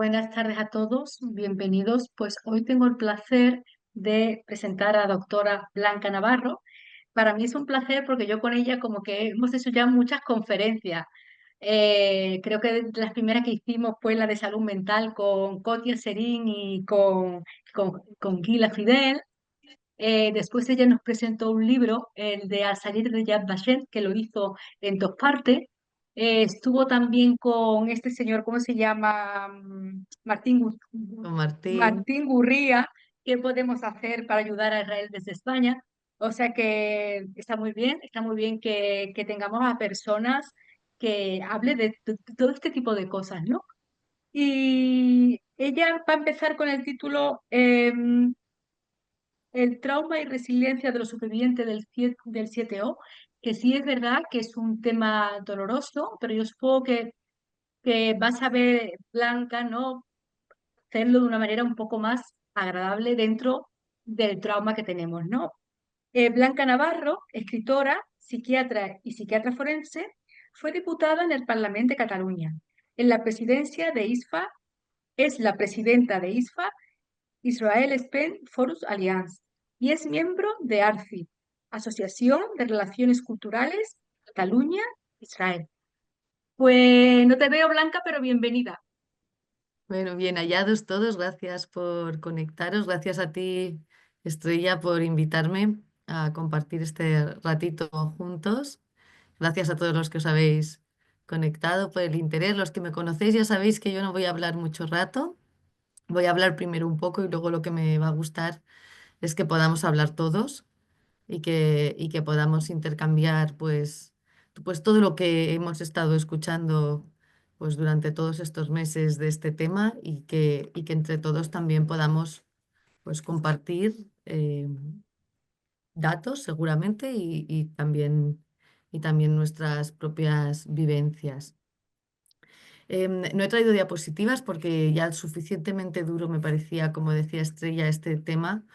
Buenas tardes a todos, bienvenidos. Pues hoy tengo el placer de presentar a la doctora Blanca Navarro. Para mí es un placer porque yo con ella como que hemos hecho ya muchas conferencias. Creo que las primeras que hicimos fue la de salud mental con Cotia Serín y con Gila Fidel. Después ella nos presentó un libro, el de Al salir de Yad Vashem, que lo hizo en dos partes. Estuvo también con este señor, ¿cómo se llama? Con Martín. Martín Gurría. ¿Qué podemos hacer para ayudar a Israel desde España? O sea que está muy bien que tengamos a personas que hable de todo este tipo de cosas, ¿no? Y ella va a empezar con el título El trauma y resiliencia de los supervivientes del 7O, que sí es verdad que es un tema doloroso, pero yo supongo que vas a ver, Blanca, ¿no? Hacerlo de una manera un poco más agradable dentro del trauma que tenemos, ¿no? Blanca Navarro, escritora, psiquiatra y psiquiatra forense, fue diputada en el Parlamento de Cataluña. En la presidencia de ISFA, es la presidenta de ISFA, Israel Spain Forus Alliance, y es miembro de ARCI, Asociación de Relaciones Culturales Cataluña-Israel. Pues no te veo, Blanca, pero bienvenida. Bueno, bien hallados todos. Gracias por conectaros. Gracias a ti, Estrella, por invitarme a compartir este ratito juntos. Gracias a todos los que os habéis conectado por el interés. Los que me conocéis ya sabéis que yo no voy a hablar mucho rato. Voy a hablar primero un poco y luego lo que me va a gustar es que podamos hablar todos y que podamos intercambiar pues todo lo que hemos estado escuchando pues durante todos estos meses de este tema y que entre todos también podamos pues compartir datos seguramente y también nuestras propias vivencias. No he traído diapositivas porque ya suficientemente duro me parecía, como decía Estrella, este tema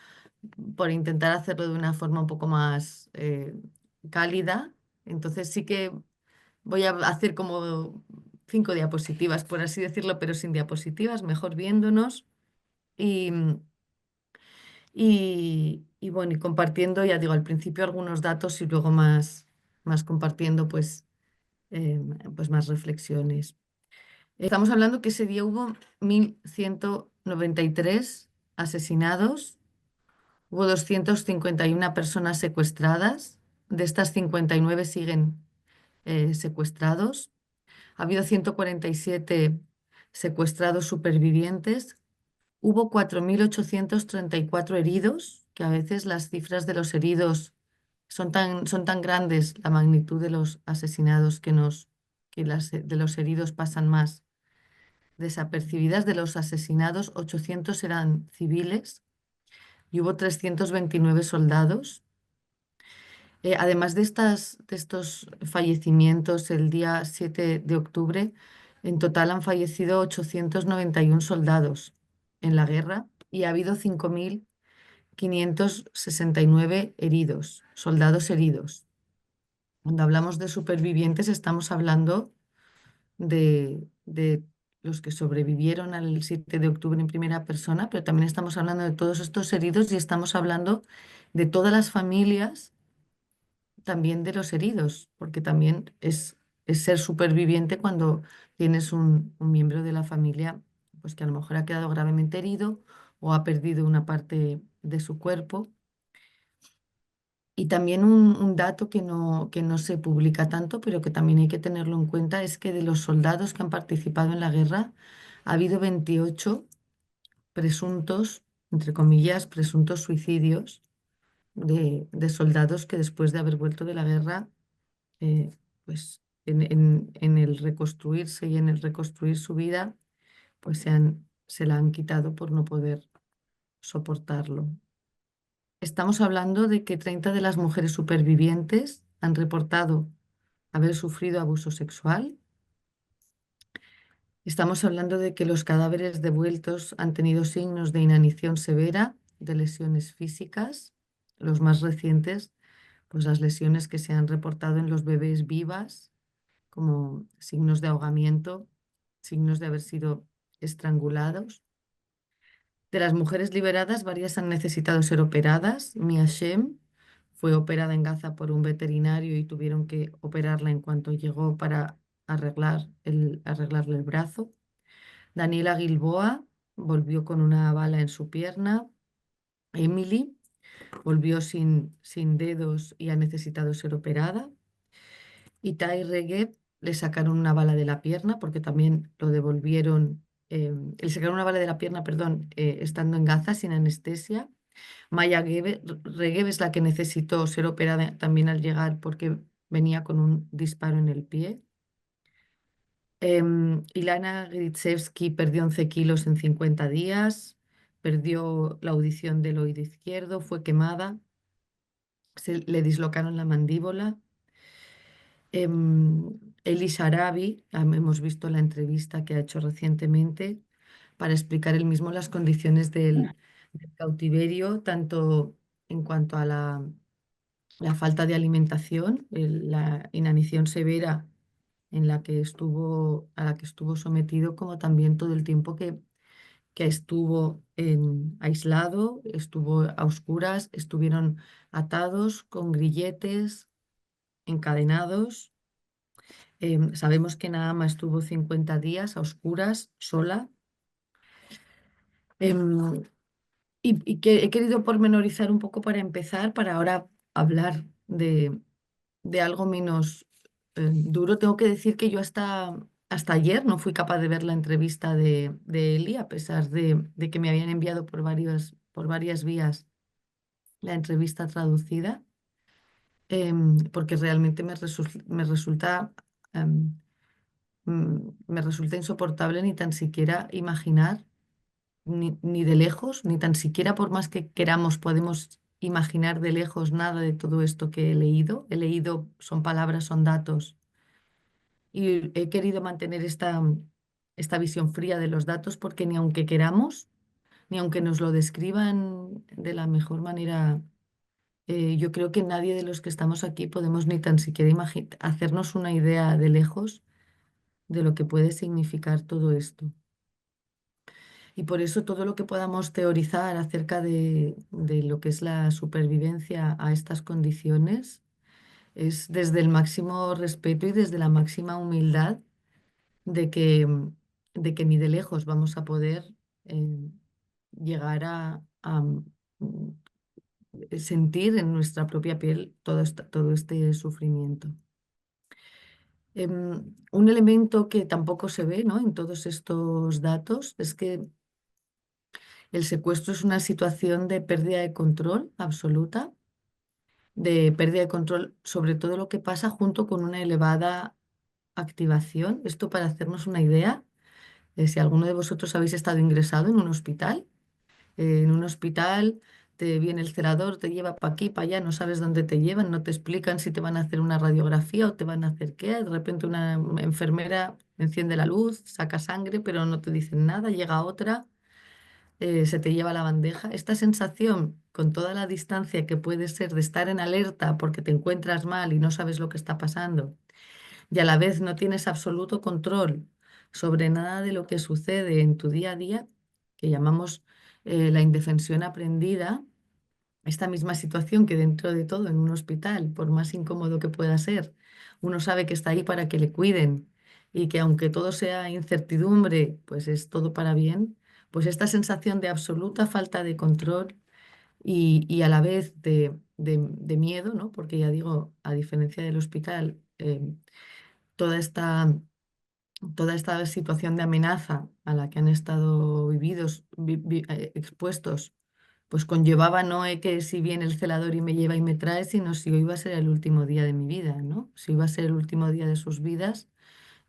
por intentar hacerlo de una forma un poco más cálida. Entonces sí que voy a hacer como 5 diapositivas, por así decirlo, pero sin diapositivas, mejor viéndonos y, y bueno, y compartiendo, ya digo, al principio algunos datos y luego más compartiendo pues más reflexiones. Estamos hablando que ese día hubo 1.193 asesinados. Hubo 251 personas secuestradas. De estas, 59 siguen secuestrados. Ha habido 147 secuestrados supervivientes. Hubo 4.834 heridos, que a veces las cifras de los heridos son tan grandes, la magnitud de los asesinados que de los heridos pasan más desapercibidas. De los asesinados, 800 eran civiles y hubo 329 soldados. Además de estos fallecimientos, el día 7 de octubre, en total han fallecido 891 soldados en la guerra y ha habido 5.569 heridos, soldados heridos. Cuando hablamos de supervivientes, estamos hablando de los que sobrevivieron al 7 de octubre en primera persona, pero también estamos hablando de todos estos heridos y estamos hablando de todas las familias también de los heridos, porque también es ser superviviente cuando tienes un miembro de la familia pues que a lo mejor ha quedado gravemente herido o ha perdido una parte de su cuerpo. Y también un dato que no se publica tanto, pero que también hay que tenerlo en cuenta, es que de los soldados que han participado en la guerra, ha habido 28 presuntos, entre comillas, presuntos suicidios de soldados que después de haber vuelto de la guerra eh, pues en el reconstruirse y en el reconstruir su vida, pues se la han quitado por no poder soportarlo. Estamos hablando de que 30 de las mujeres supervivientes han reportado haber sufrido abuso sexual. Estamos hablando de que los cadáveres devueltos han tenido signos de inanición severa, de lesiones físicas. Los más recientes, pues las lesiones que se han reportado en los bebés vivas como signos de ahogamiento, signos de haber sido estrangulados. De las mujeres liberadas, varias han necesitado ser operadas. Mia Shem fue operada en Gaza por un veterinario y tuvieron que operarla en cuanto llegó para arreglarle el brazo. Daniela Gilboa volvió con una bala en su pierna. Emily volvió sin dedos y ha necesitado ser operada. Y Tai Regev le sacaron una bala de la pierna porque también lo devolvieron. Le sacaron una bala de la pierna, perdón, estando en Gaza sin anestesia. Regev es la que necesitó ser operada también al llegar porque venía con un disparo en el pie. Ilana Gritsevsky perdió 11 kilos en 50 días, perdió la audición del oído izquierdo, fue quemada, le dislocaron la mandíbula. Eli Sharabi, hemos visto la entrevista que ha hecho recientemente para explicar él mismo las condiciones del cautiverio, tanto en cuanto a la falta de alimentación, la inanición severa a la que estuvo sometido, como también todo el tiempo que estuvo aislado, estuvo a oscuras, estuvieron atados con grilletes, encadenados. Sabemos que Nahama estuvo 50 días a oscuras, sola. Em, y que he querido pormenorizar un poco para empezar, para ahora hablar de algo menos duro. Tengo que decir que yo hasta ayer no fui capaz de ver la entrevista de Eli, a pesar de que me habían enviado por varias vías la entrevista traducida, porque realmente em, me resulta insoportable ni tan siquiera imaginar, ni de lejos, ni tan siquiera por más que queramos, podemos imaginar de lejos nada de todo esto que he leído. He leído, son palabras, son datos, y he querido mantener esta visión fría de los datos porque ni aunque queramos, ni aunque nos lo describan de la mejor manera, yo creo que nadie de los que estamos aquí podemos ni tan siquiera hacernos una idea de lejos de lo que puede significar todo esto. Y por eso todo lo que podamos teorizar acerca de lo que es la supervivencia a estas condiciones es desde el máximo respeto y desde la máxima humildad de que ni de lejos vamos a poder eh, llegar a sentir en nuestra propia piel todo este sufrimiento. Un elemento que tampoco se ve, ¿no?, en todos estos datos es que el secuestro es una situación de pérdida de control absoluta, de pérdida de control sobre todo lo que pasa junto con una elevada activación. Esto para hacernos una idea, si alguno de vosotros habéis estado ingresado en un hospital te viene el celador, te lleva para aquí, para allá, no sabes dónde te llevan, no te explican si te van a hacer una radiografía o te van a hacer qué. De repente una enfermera enciende la luz, saca sangre, pero no te dicen nada, llega otra, se te lleva la bandeja. Esta sensación, con toda la distancia que puede ser de estar en alerta porque te encuentras mal y no sabes lo que está pasando, y a la vez no tienes absoluto control sobre nada de lo que sucede en tu día a día, que llamamos la indefensión aprendida, esta misma situación que dentro de todo en un hospital, por más incómodo que pueda ser, uno sabe que está ahí para que le cuiden y que aunque todo sea incertidumbre, pues es todo para bien, pues esta sensación de absoluta falta de control y a la vez de miedo, ¿no? Porque ya digo, a diferencia del hospital, toda esta toda esta situación de amenaza a la que han estado expuestos, pues conllevaba no que si viene el celador y me lleva y me trae, sino si hoy va a ser el último día de mi vida, ¿no? Si va a ser el último día de sus vidas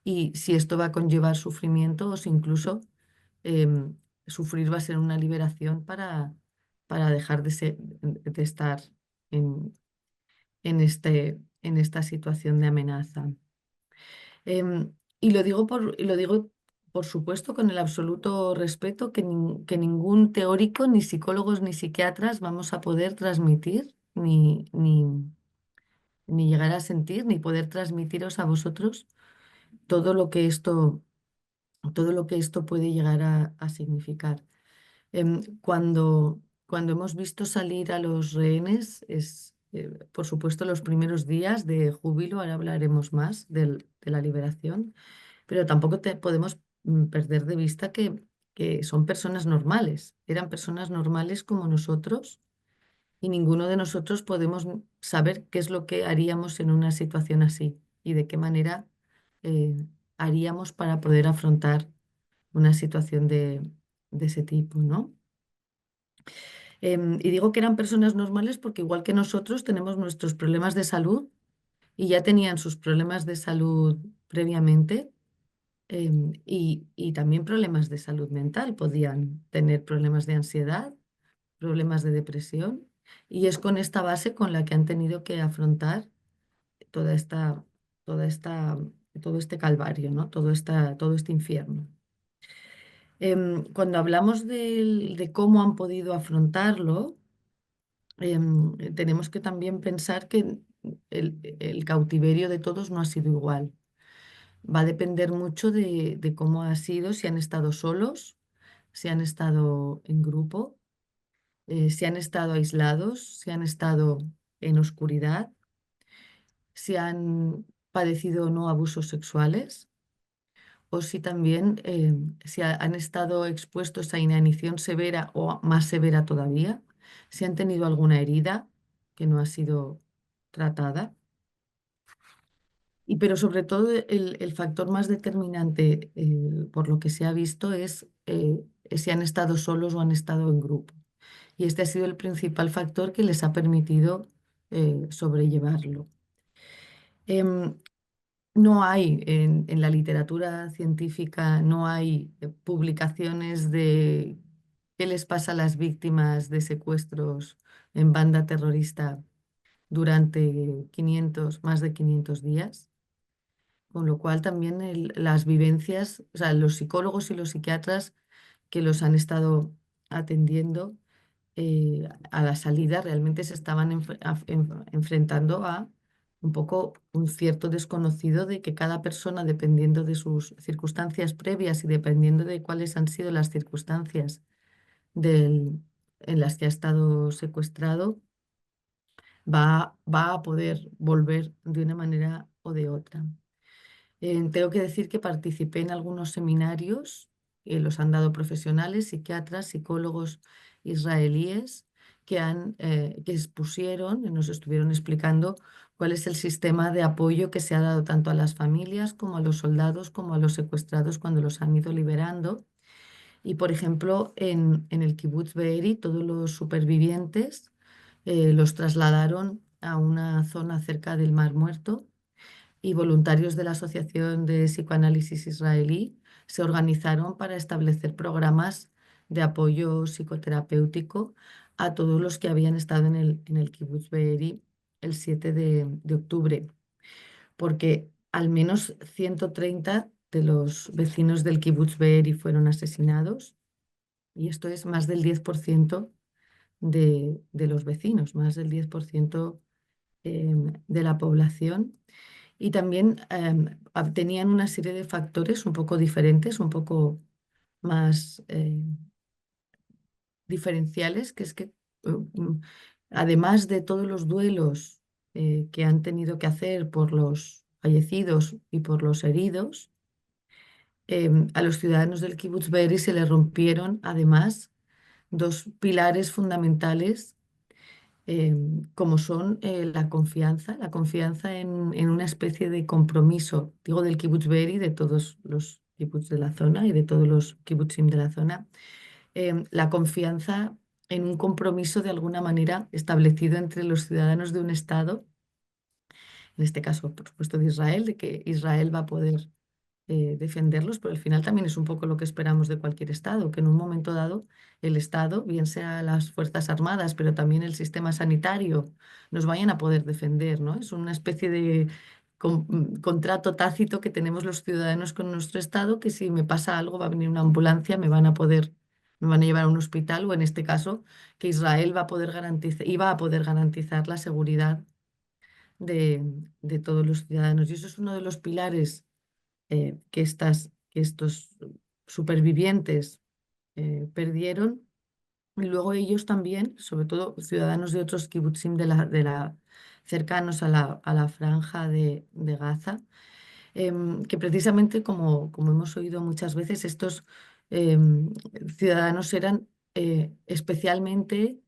y si esto va a conllevar sufrimiento o si incluso em, sufrir va a ser una liberación para dejar de estar en, en esta situación de amenaza. Y lo digo, por supuesto, con el absoluto respeto que ningún teórico, ni psicólogos, ni psiquiatras vamos a poder transmitir, ni llegar a sentir, ni poder transmitiros a vosotros todo lo que esto todo lo que esto puede llegar a significar. Cuando hemos visto salir a los rehenes, por supuesto, los primeros días de júbilo, ahora hablaremos más de la liberación, pero tampoco podemos perder de vista que son personas normales, eran personas normales como nosotros y ninguno de nosotros podemos saber qué es lo que haríamos en una situación así y de qué manera eh, haríamos para poder afrontar una situación de ese tipo, ¿no? Y digo que eran personas normales porque igual que nosotros tenemos nuestros problemas de salud y ya tenían sus problemas de salud previamente, y también problemas de salud mental. Podían tener problemas de ansiedad, problemas de depresión, y es con esta base con la que han tenido que afrontar toda esta, toda esta, todo este calvario, ¿no? Todo este infierno. Cuando hablamos de cómo han podido afrontarlo, tenemos que también pensar que el cautiverio de todos no ha sido igual. Va a depender mucho de cómo ha sido, si han estado solos, si han estado en grupo, si han estado aislados, si han estado en oscuridad, si han padecido o no abusos sexuales, o si también han estado expuestos a inanición severa o más severa todavía, si han tenido alguna herida que no ha sido tratada. Pero sobre todo el factor más determinante, por lo que se ha visto, es si han estado solos o han estado en grupo. Y este ha sido el principal factor que les ha permitido sobrellevarlo. Em, no hay en la literatura científica, no hay publicaciones de qué les pasa a las víctimas de secuestros en banda terrorista durante más de 500 días. Con lo cual también las vivencias, o sea, los psicólogos y los psiquiatras que los han estado atendiendo a la salida realmente se estaban enfrentando a un poco un cierto desconocido de que cada persona, dependiendo de sus circunstancias previas y dependiendo de cuáles han sido las circunstancias en las que ha estado secuestrado, va a poder volver de una manera o de otra. Tengo que decir que participé en algunos seminarios, los han dado profesionales, psiquiatras, psicólogos israelíes que expusieron y nos estuvieron explicando cuál es el sistema de apoyo que se ha dado tanto a las familias como a los soldados como a los secuestrados cuando los han ido liberando. Y por ejemplo, en el kibutz Be'eri, todos los supervivientes los trasladaron a una zona cerca del Mar Muerto y voluntarios de la Asociación de Psicoanálisis Israelí se organizaron para establecer programas de apoyo psicoterapéutico a todos los que habían estado en el Kibbutz Be'eri el 7 de octubre, porque al menos 130 de los vecinos del Kibbutz Be'eri fueron asesinados, y esto es más del 10% de los vecinos, más del 10% de la población. Y también tenían una serie de factores un poco diferentes, un poco más diferenciales, que es que además de todos los duelos que han tenido que hacer por los fallecidos y por los heridos, a los ciudadanos del Kibbutz Be'eri se les rompieron además dos pilares fundamentales, como son la confianza en una especie de compromiso, digo del kibutz Be'eri, de todos los kibutz de la zona y de todos los kibutzim de la zona, la confianza en un compromiso de alguna manera establecido entre los ciudadanos de un Estado, en este caso, por supuesto, de Israel, de que Israel va a poder defenderlos, pero al final también es un poco lo que esperamos de cualquier Estado, que en un momento dado el Estado, bien sea las Fuerzas Armadas, pero también el sistema sanitario, nos vayan a poder defender, ¿no? Es una especie de contrato tácito que tenemos los ciudadanos con nuestro Estado, que si me pasa algo va a venir una ambulancia, me van a llevar a un hospital, o en este caso, que Israel iba a poder garantizar la seguridad de todos los ciudadanos. Y eso es uno de los pilares que que estos supervivientes perdieron. Y luego ellos también, sobre todo ciudadanos de otros kibutzim cercanos a la franja de Gaza, que precisamente como hemos oído muchas veces, estos em, ciudadanos eran especialmente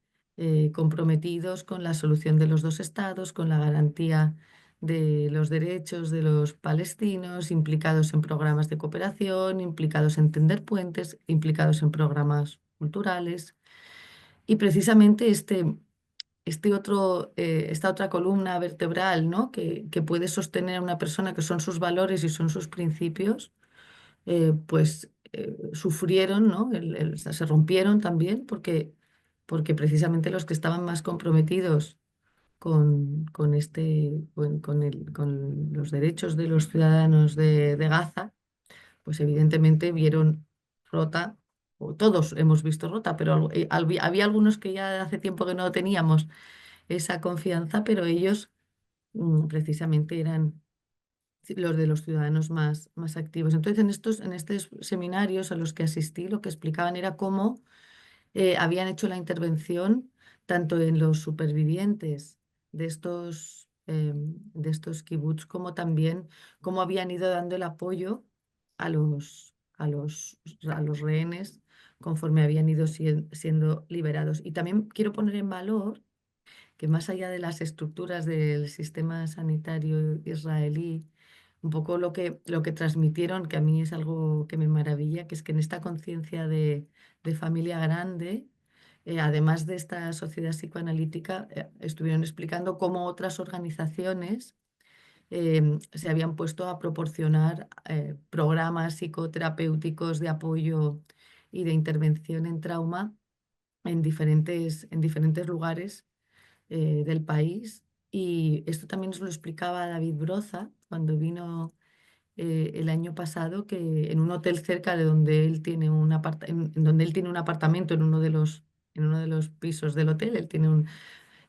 comprometidos con la solución de los dos estados, con la garantía de los derechos de los palestinos, implicados en programas de cooperación, implicados en tender puentes, implicados en programas culturales. Y precisamente esta otra columna vertebral, ¿no? que puede sostener a una persona, que son sus valores y son sus principios, pues sufrieron, ¿no? O sea, se rompieron también porque precisamente los que estaban más comprometidos con los derechos de los ciudadanos de Gaza, pues evidentemente vieron rota, o todos hemos visto rota, pero había algunos que ya hace tiempo que no teníamos esa confianza, pero ellos precisamente eran los de los ciudadanos más activos. Entonces, en estos seminarios a los que asistí, lo que explicaban era cómo habían hecho la intervención tanto en los supervivientes de estos kibbutz, como también cómo habían ido dando el apoyo a los rehenes conforme habían ido siendo liberados. Y también quiero poner en valor que más allá de las estructuras del sistema sanitario israelí, un poco lo que transmitieron, que a mí es algo que me maravilla, que es que en esta conciencia de familia grande, además de esta sociedad psicoanalítica, estuvieron explicando cómo otras organizaciones se habían puesto a proporcionar programas psicoterapéuticos de apoyo y de intervención en trauma en diferentes lugares del país. Y esto también nos lo explicaba David Broza cuando vino el año pasado, que en un hotel cerca de donde él tiene en donde él tiene un apartamento en uno de los pisos del hotel, él tiene un...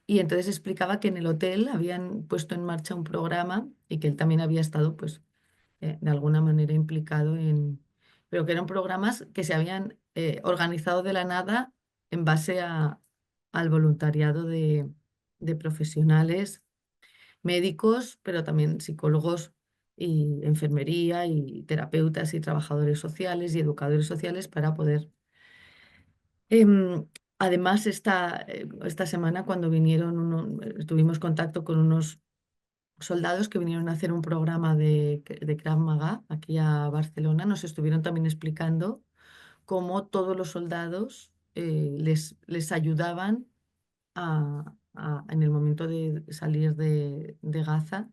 Y entonces explicaba que en el hotel habían puesto en marcha un programa y que él también había estado, pues, de alguna manera implicado pero que eran programas que se habían organizado de la nada en base al voluntariado de profesionales médicos, pero también psicólogos y enfermería y terapeutas y trabajadores sociales y educadores sociales para poder... Además, esta semana cuando tuvimos contacto con unos soldados que vinieron a hacer un programa de Krav Maga aquí a Barcelona, nos estuvieron también explicando cómo todos los soldados les ayudaban en el momento de salir de Gaza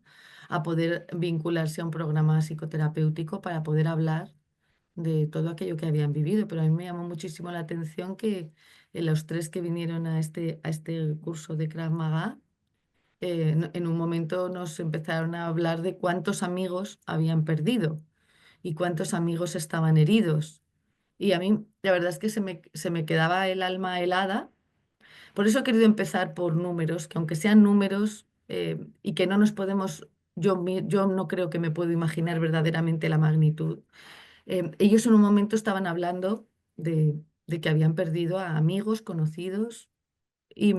a poder vincularse a un programa psicoterapéutico para poder hablar de todo aquello que habían vivido. Pero a mí me llamó muchísimo la atención que los tres que vinieron a este curso de Krav Maga, en un momento nos empezaron a hablar de cuántos amigos habían perdido y cuántos amigos estaban heridos. Y a mí, la verdad es que se me quedaba el alma helada. Por eso he querido empezar por números, que aunque sean números y que no nos podemos, yo no creo que me puedo imaginar verdaderamente la magnitud. Ellos en un momento estaban hablando de que habían perdido a amigos, conocidos, y,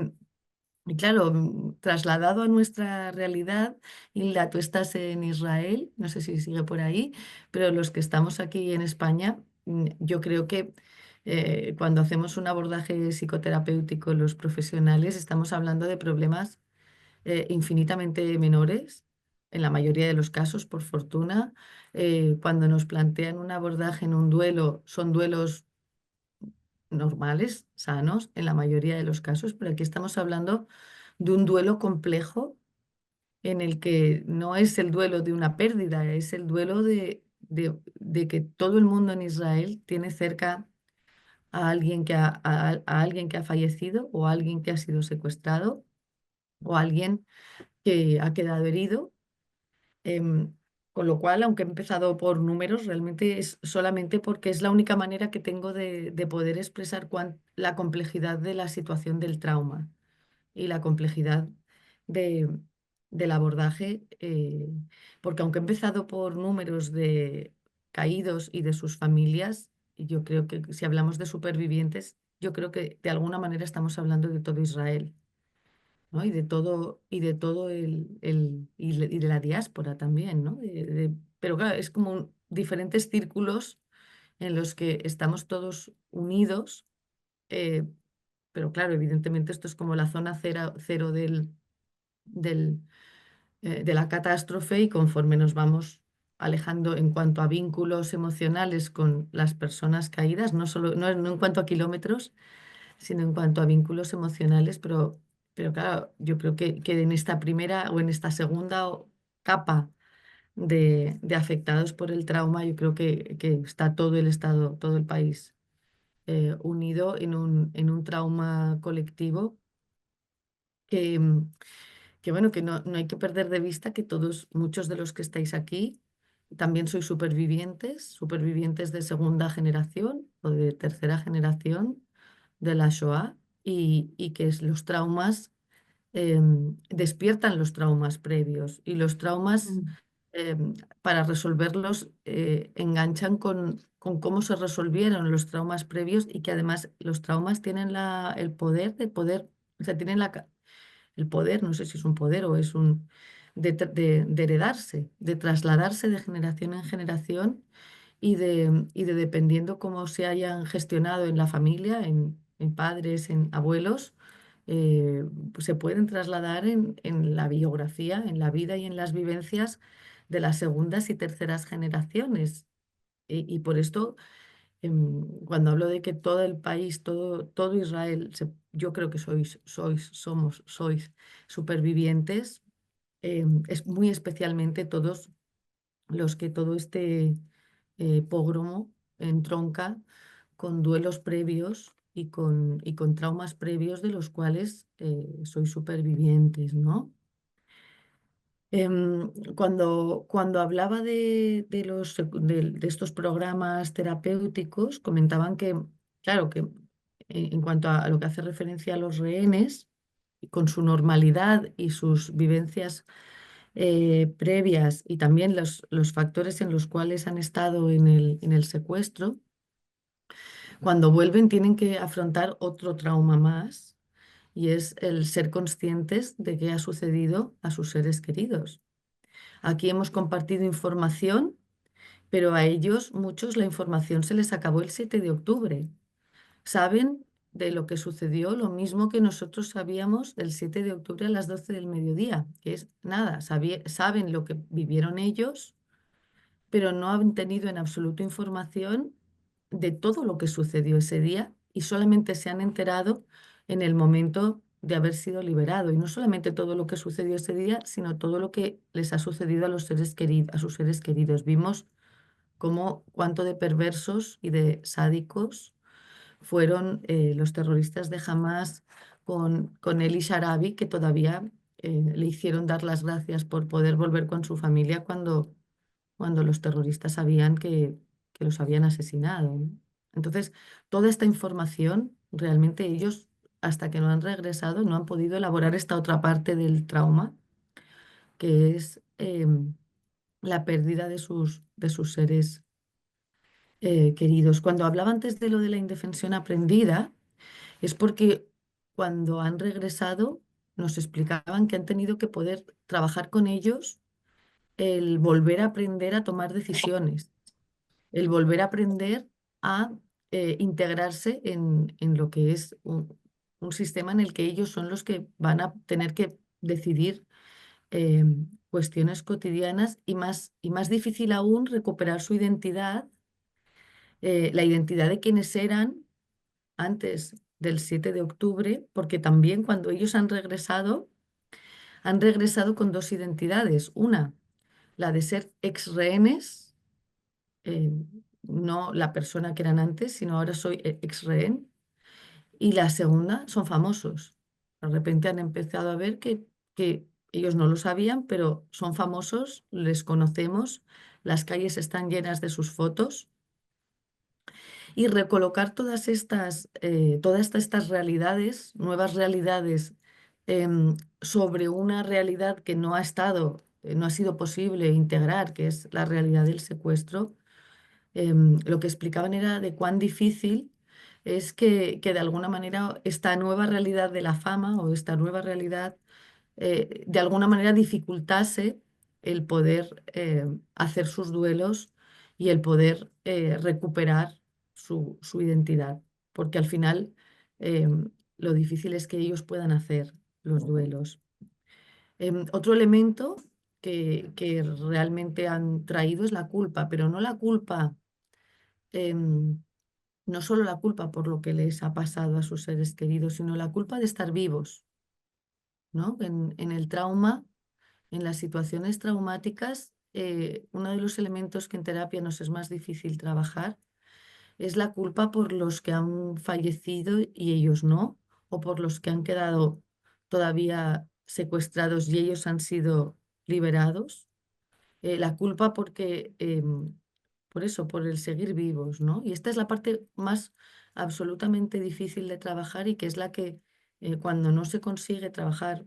y claro, trasladado a nuestra realidad, Hilda, tú estás en Israel, no sé si sigue por ahí, pero los que estamos aquí en España, yo creo que cuando hacemos un abordaje psicoterapéutico los profesionales, estamos hablando de problemas infinitamente menores, en la mayoría de los casos, por fortuna. Cuando nos plantean un abordaje en un duelo, son duelos normales, sanos, en la mayoría de los casos, pero aquí estamos hablando de un duelo complejo en el que no es el duelo de una pérdida, es el duelo de que todo el mundo en Israel tiene cerca a alguien a alguien que ha fallecido o a alguien que ha sido secuestrado o a alguien que ha quedado herido. Em, con lo cual, aunque he empezado por números, realmente es solamente porque es la única manera que tengo de poder expresar la complejidad de la situación del trauma y la complejidad de, del abordaje, porque aunque he empezado por números caídos y de sus familias, y yo creo que si hablamos de supervivientes, yo creo que de alguna manera estamos hablando de todo Israel, ¿no? Y de todo y de la diáspora también, ¿no? Pero claro, es como diferentes círculos en los que estamos todos unidos, eh, pero claro, evidentemente esto es como la zona cero del, de la catástrofe, y conforme nos vamos alejando en cuanto a vínculos emocionales con las personas caídas, no solo, no en cuanto a kilómetros, sino en cuanto a vínculos emocionales, pero claro, yo creo que en esta primera o en esta segunda capa de afectados por el trauma, yo creo que está todo el Estado, todo el país unido en un trauma colectivo que, que bueno, que no hay que perder de vista que todos, muchos de los que estáis aquí, también sois supervivientes, supervivientes de segunda generación o de tercera generación de la Shoah, y que los traumas despiertan los traumas previos, y los traumas Mm. para resolverlos enganchan con cómo se resolvieron los traumas previos, y que además los traumas tienen el poder o sea, tienen el poder, no sé si es un poder o es de heredarse, de trasladarse de generación en generación, y de dependiendo cómo se hayan gestionado en la familia, en padres, en abuelos, pues se pueden trasladar en la biografía, en la vida y en las vivencias de las segundas y terceras generaciones. Y por esto, cuando hablo de que todo el país, todo Israel, yo creo que sois supervivientes, es muy especialmente todos los que todo este pogromo entronca con duelos previos y con traumas previos de los cuales sois supervivientes, ¿no? Cuando hablaba de estos programas terapéuticos, comentaban que, claro, que en cuanto a lo que hace referencia a los rehenes, y con su normalidad y sus vivencias previas, y también los factores en los cuales han estado en el secuestro, cuando vuelven tienen que afrontar otro trauma más, y es el ser conscientes de qué ha sucedido a sus seres queridos. Aquí hemos compartido información, pero a ellos, muchos, la información se les acabó el 7 de octubre. Saben de lo que sucedió lo mismo que nosotros sabíamos del 7 de octubre a las 12 del mediodía, que es nada, saben lo que vivieron ellos, pero no han tenido en absoluto información de todo lo que sucedió ese día, y solamente se han enterado en el momento de haber sido liberado. Y no solamente todo lo que sucedió ese día, sino todo lo que les ha sucedido a los seres queridos, a sus seres queridos. Vimos cómo cuánto de perversos y de sádicos fueron los terroristas de Hamas con Eli Sharabi, que todavía le hicieron dar las gracias por poder volver con su familia cuando los terroristas sabían que los habían asesinado, ¿no? Entonces, toda esta información, realmente ellos, hasta que no han regresado, no han podido elaborar esta otra parte del trauma, que es la pérdida de sus seres queridos. Cuando hablaba antes de lo de la indefensión aprendida, es porque cuando han regresado nos explicaban que han tenido que poder trabajar con ellos el volver a aprender a tomar decisiones, el volver a aprender a integrarse en lo que es un sistema en el que ellos son los que van a tener que decidir eh, cuestiones cotidianas, y más difícil aún recuperar su identidad, la identidad de quienes eran antes del 7 de octubre, porque también cuando ellos han regresado con dos identidades. Una, la de ser ex rehenes, eh, no la persona que eran antes, sino ahora soy ex rehén. Y la segunda, son famosos. De repente han empezado a ver que ellos no lo sabían, pero son famosos, les conocemos, las calles están llenas de sus fotos. Y recolocar todas estas realidades, nuevas realidades, sobre una realidad que no ha sido posible integrar, que es la realidad del secuestro, Lo que explicaban era de cuán difícil es que de alguna manera esta nueva realidad de la fama o esta nueva realidad de alguna manera dificultase el poder hacer sus duelos y el poder recuperar su identidad, porque al final lo difícil es que ellos puedan hacer los duelos. Otro elemento que realmente han traído es la culpa, pero no la culpa, em, no solo la culpa por lo que les ha pasado a sus seres queridos, sino la culpa de estar vivos, ¿no? En el trauma, en las situaciones traumáticas, uno de los elementos que en terapia nos es más difícil trabajar es la culpa por los que han fallecido y ellos no, o por los que han quedado todavía secuestrados y ellos han sido liberados. La culpa porque, por eso, por el seguir vivos, ¿no? Y esta es la parte más absolutamente difícil de trabajar y que es la que cuando no se consigue trabajar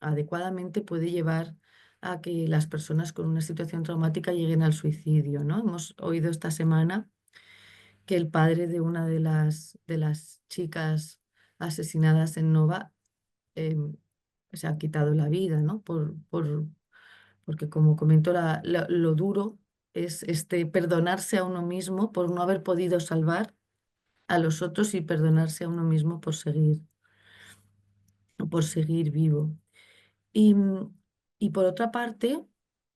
adecuadamente puede llevar a que las personas con una situación traumática lleguen al suicidio, ¿no? Hemos oído esta semana que el padre de una de las chicas asesinadas en Nova em, se ha quitado la vida, ¿no? Porque como comento, lo duro es perdonarse a uno mismo por no haber podido salvar a los otros y perdonarse a uno mismo por seguir vivo. Y, y por otra parte,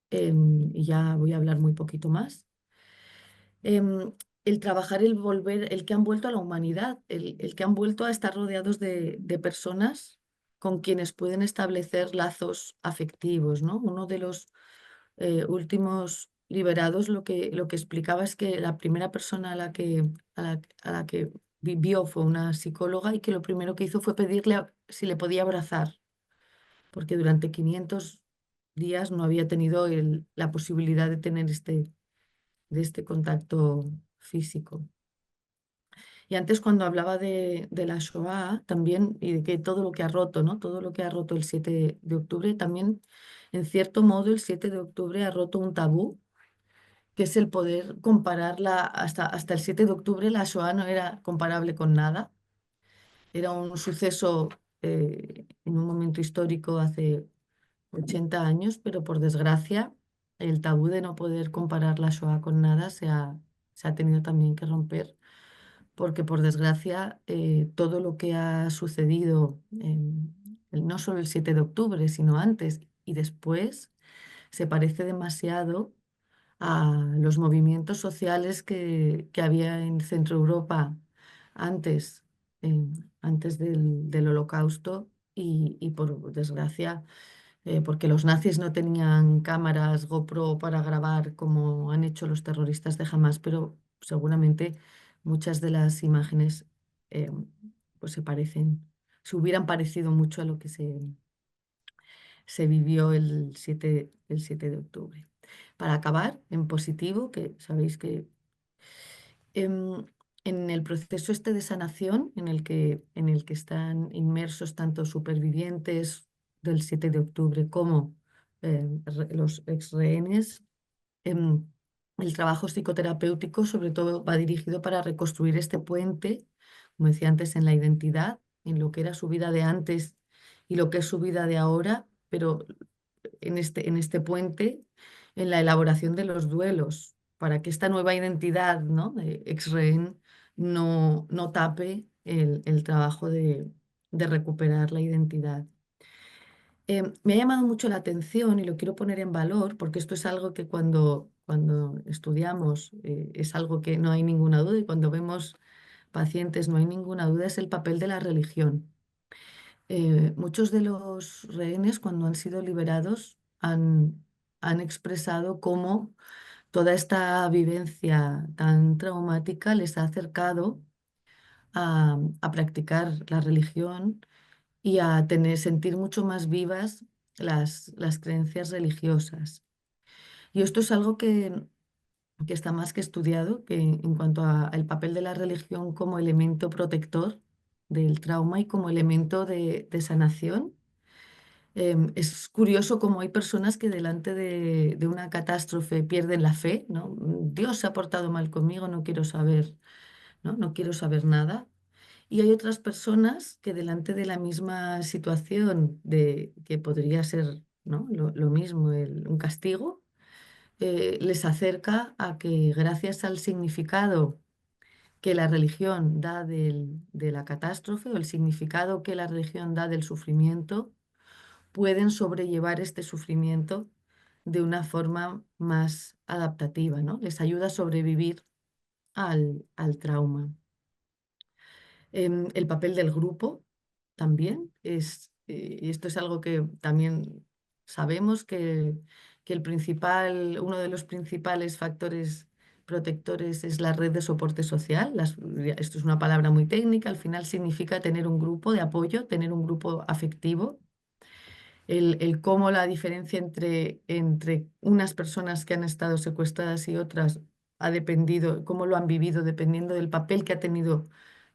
y ya voy a hablar muy poquito más, em, el trabajar, el volver, el que han vuelto a la humanidad, el que han vuelto a estar rodeados de personas con quienes pueden establecer lazos afectivos, ¿no? Uno de los últimos liberados lo que explicaba es que la primera persona a la que vivió fue una psicóloga y que lo primero que hizo fue pedirle si le podía abrazar, porque durante 500 días no había tenido la posibilidad de este contacto físico. Y antes cuando hablaba de la Shoah también y de que todo lo que ha roto, ¿no? Todo lo que ha roto el 7 de octubre, también en cierto modo el 7 de octubre ha roto un tabú, que es el poder compararla hasta el 7 de octubre, la Shoah no era comparable con nada. Era un suceso en un momento histórico hace 80 años, pero por desgracia el tabú de no poder comparar la Shoah con nada se ha tenido también que romper, porque por desgracia todo lo que ha sucedido, no solo el 7 de octubre, sino antes y después, se parece demasiado a los movimientos sociales que había en Centro Europa antes, eh, antes del Holocausto y por desgracia, porque los nazis no tenían cámaras GoPro para grabar como han hecho los terroristas de Hamas, pero seguramente muchas de las imágenes eh, pues se hubieran parecido mucho a lo que se vivió el siete de octubre. Para acabar, en positivo, que sabéis que em, en el proceso este de sanación en el que están inmersos tanto supervivientes del 7 de octubre como los ex rehenes, em, el trabajo psicoterapéutico sobre todo va dirigido para reconstruir este puente, como decía antes, en la identidad, en lo que era su vida de antes y lo que es su vida de ahora, pero en este puente, en la elaboración de los duelos, para que esta nueva identidad, ¿no? de ex-rehén no tape el trabajo de recuperar la identidad. Me ha llamado mucho la atención y lo quiero poner en valor porque esto es algo que cuando estudiamos es algo que no hay ninguna duda y cuando vemos pacientes no hay ninguna duda, es el papel de la religión. Muchos de los rehenes, cuando han sido liberados, han expresado cómo toda esta vivencia tan traumática les ha acercado a practicar la religión y a sentir mucho más vivas las creencias religiosas. Y esto es algo que está más que estudiado, que en cuanto al papel de la religión como elemento protector del trauma y como elemento de sanación. Es curioso cómo hay personas que delante de una catástrofe pierden la fe, ¿no? Dios se ha portado mal conmigo, no quiero saber, ¿no? No quiero saber nada. Y hay otras personas que delante de la misma situación de que podría ser, ¿no? Lo mismo, un castigo, les acerca a que gracias al significado que la religión da de la catástrofe o el significado que la religión da del sufrimiento, pueden sobrellevar este sufrimiento de una forma más adaptativa, ¿no? Les ayuda a sobrevivir al trauma. El papel del grupo también y esto es algo que también sabemos que uno de los principales factores protectores es la red de soporte social. Esto es una palabra muy técnica, al final significa tener un grupo de apoyo, tener un grupo afectivo. El cómo la diferencia entre unas personas que han estado secuestradas y otras ha dependido, cómo lo han vivido dependiendo del papel que ha tenido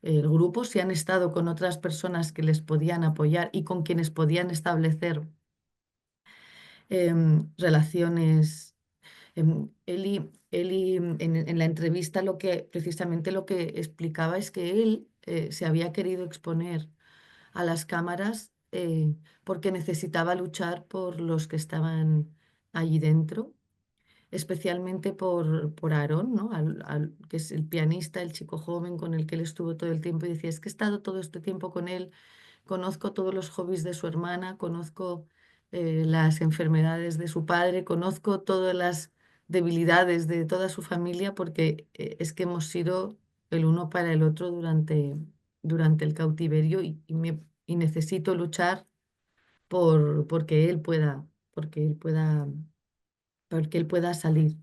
el grupo, si han estado con otras personas que les podían apoyar y con quienes podían establecer relaciones. Eli, en la entrevista precisamente lo que explicaba es que él se había querido exponer a las cámaras porque necesitaba luchar por los que estaban allí dentro, especialmente por Aarón, ¿no? Que es el pianista, el chico joven con el que él estuvo todo el tiempo y decía, es que he estado todo este tiempo con él, conozco todos los hobbies de su hermana, conozco las enfermedades de su padre, conozco todas las debilidades de toda su familia porque es que hemos sido el uno para el otro durante el cautiverio y necesito luchar porque él pueda, porque él pueda, porque él pueda salir.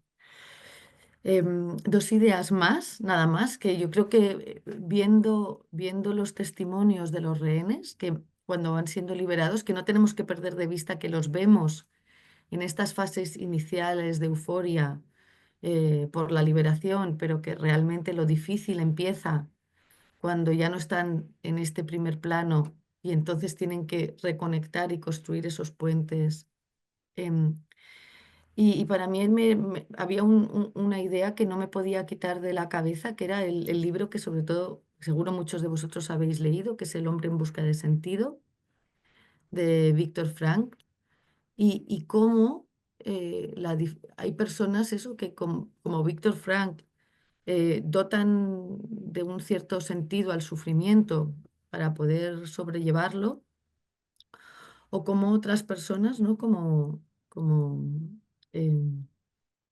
Dos ideas más, nada más, que yo creo que viendo los testimonios de los rehenes, que cuando van siendo liberados, que no tenemos que perder de vista que los vemos en estas fases iniciales de euforia por la liberación, pero que realmente lo difícil empieza cuando ya no están en este primer plano y entonces tienen que reconectar y construir esos puentes. em, y para mí había una idea que no me podía quitar de la cabeza, que era el libro que sobre todo, seguro muchos de vosotros habéis leído, que es El hombre en busca de sentido, de Víctor Frank, y cómo hay personas eso que como Víctor Frank dotan de un cierto sentido al sufrimiento para poder sobrellevarlo, o como otras personas, ¿no? Como em,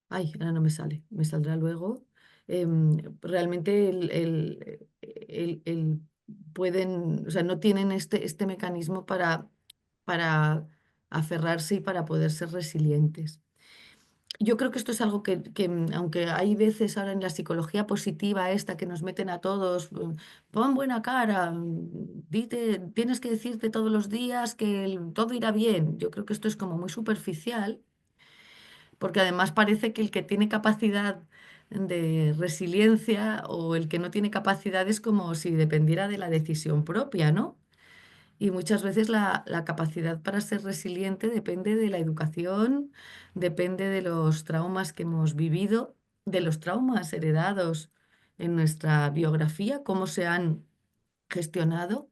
ay, ahora no me sale, me saldrá luego. Realmente pueden, o sea, no tienen este mecanismo para aferrarse y para poder ser resilientes. Yo creo que esto es algo aunque hay veces ahora en la psicología positiva esta que nos meten a todos, pon buena cara, tienes que decirte todos los días que todo irá bien. Yo creo que esto es como muy superficial porque además parece que el que tiene capacidad de resiliencia o el que no tiene capacidad es como si dependiera de la decisión propia, ¿no? Y muchas veces la capacidad para ser resiliente depende de la educación, depende de los traumas que hemos vivido, de los traumas heredados en nuestra biografía, cómo se han gestionado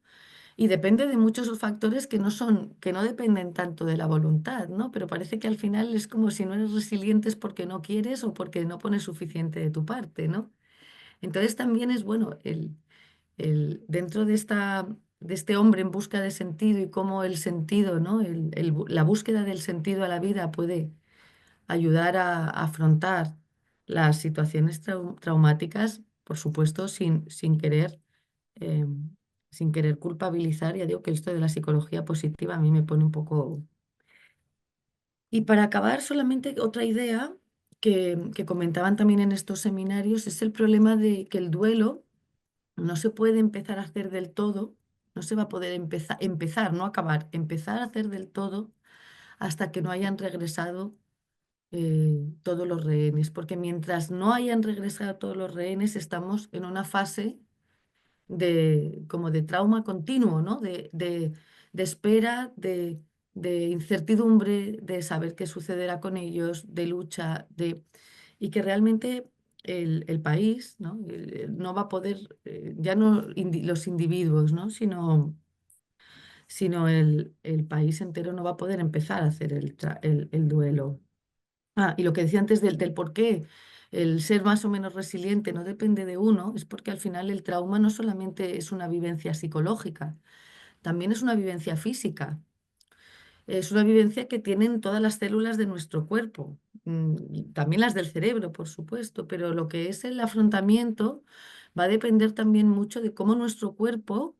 y depende de muchos factores que no dependen tanto de la voluntad, ¿no? Pero parece que al final es como si no eres resiliente es porque no quieres o porque no pones suficiente de tu parte, ¿no? Entonces también es bueno dentro de este hombre en busca de sentido y cómo el sentido, ¿no? La búsqueda del sentido a la vida puede ayudar a afrontar las situaciones traumáticas, por supuesto, eh, sin querer culpabilizar. Ya digo que esto de la psicología positiva a mí me pone un poco... Y para acabar, solamente otra idea que comentaban también en estos seminarios es el problema de que el duelo no se puede empezar a hacer del todo, no se va a poder empezar, no acabar, empezar a hacer del todo hasta que no hayan regresado todos los rehenes, porque mientras no hayan regresado todos los rehenes, estamos en una fase como de trauma continuo, ¿no? De espera, de incertidumbre, de saber qué sucederá con ellos, de lucha, y que realmente el país, ¿no? No va a poder, ya no los individuos, ¿no? Sino el país entero no va a poder empezar a hacer el duelo. Ah, y lo que decía antes del por qué el ser más o menos resiliente no depende de uno, es porque al final el trauma no solamente es una vivencia psicológica, también es una vivencia física. Es una vivencia que tienen todas las células de nuestro cuerpo, y también las del cerebro, por supuesto, pero lo que es el afrontamiento va a depender también mucho de cómo nuestro cuerpo,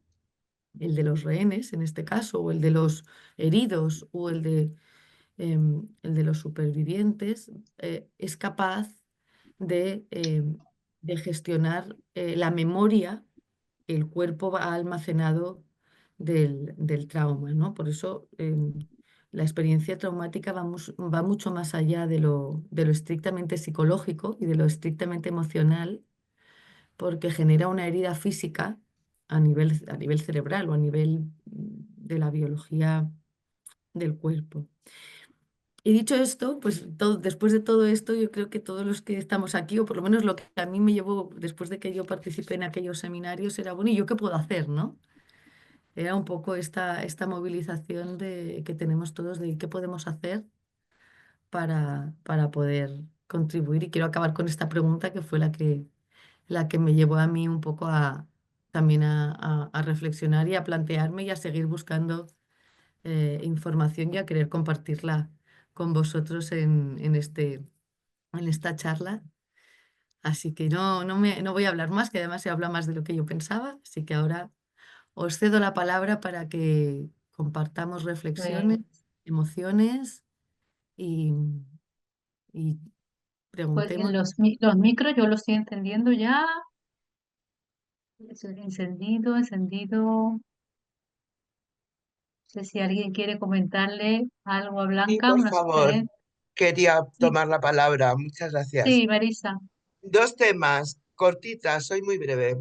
el de los rehenes en este caso, o el de los heridos, o el de los supervivientes, es capaz de gestionar la memoria que el cuerpo ha almacenado del trauma, ¿no? Por eso la experiencia traumática va mucho más allá de lo estrictamente psicológico y de lo estrictamente emocional, porque genera una herida física a nivel cerebral o a nivel de la biología del cuerpo. Y dicho esto, pues después de todo esto, yo creo que todos los que estamos aquí, o por lo menos lo que a mí me llevó después de que yo participé en aquellos seminarios, era, bueno, ¿y yo qué puedo hacer, no? Era un poco esta movilización que tenemos todos de qué podemos hacer para poder contribuir. Y quiero acabar con esta pregunta que fue la que me llevó a mí un poco también a reflexionar y a plantearme y a seguir buscando información y a querer compartirla con vosotros en esta charla. Así que no voy a hablar más, que además se habla más de lo que yo pensaba. Así que ahora os cedo la palabra para que compartamos reflexiones, Pues, emociones y pues en preguntemos. los micros yo los estoy encendiendo ya. Encendido, encendido. No sé si alguien quiere comentarle algo a Sí, Blanca, por una favor, sugerencia. quería Sí, tomar la palabra. Muchas gracias. sí, Marisa. Dos temas, cortitas, soy muy breve.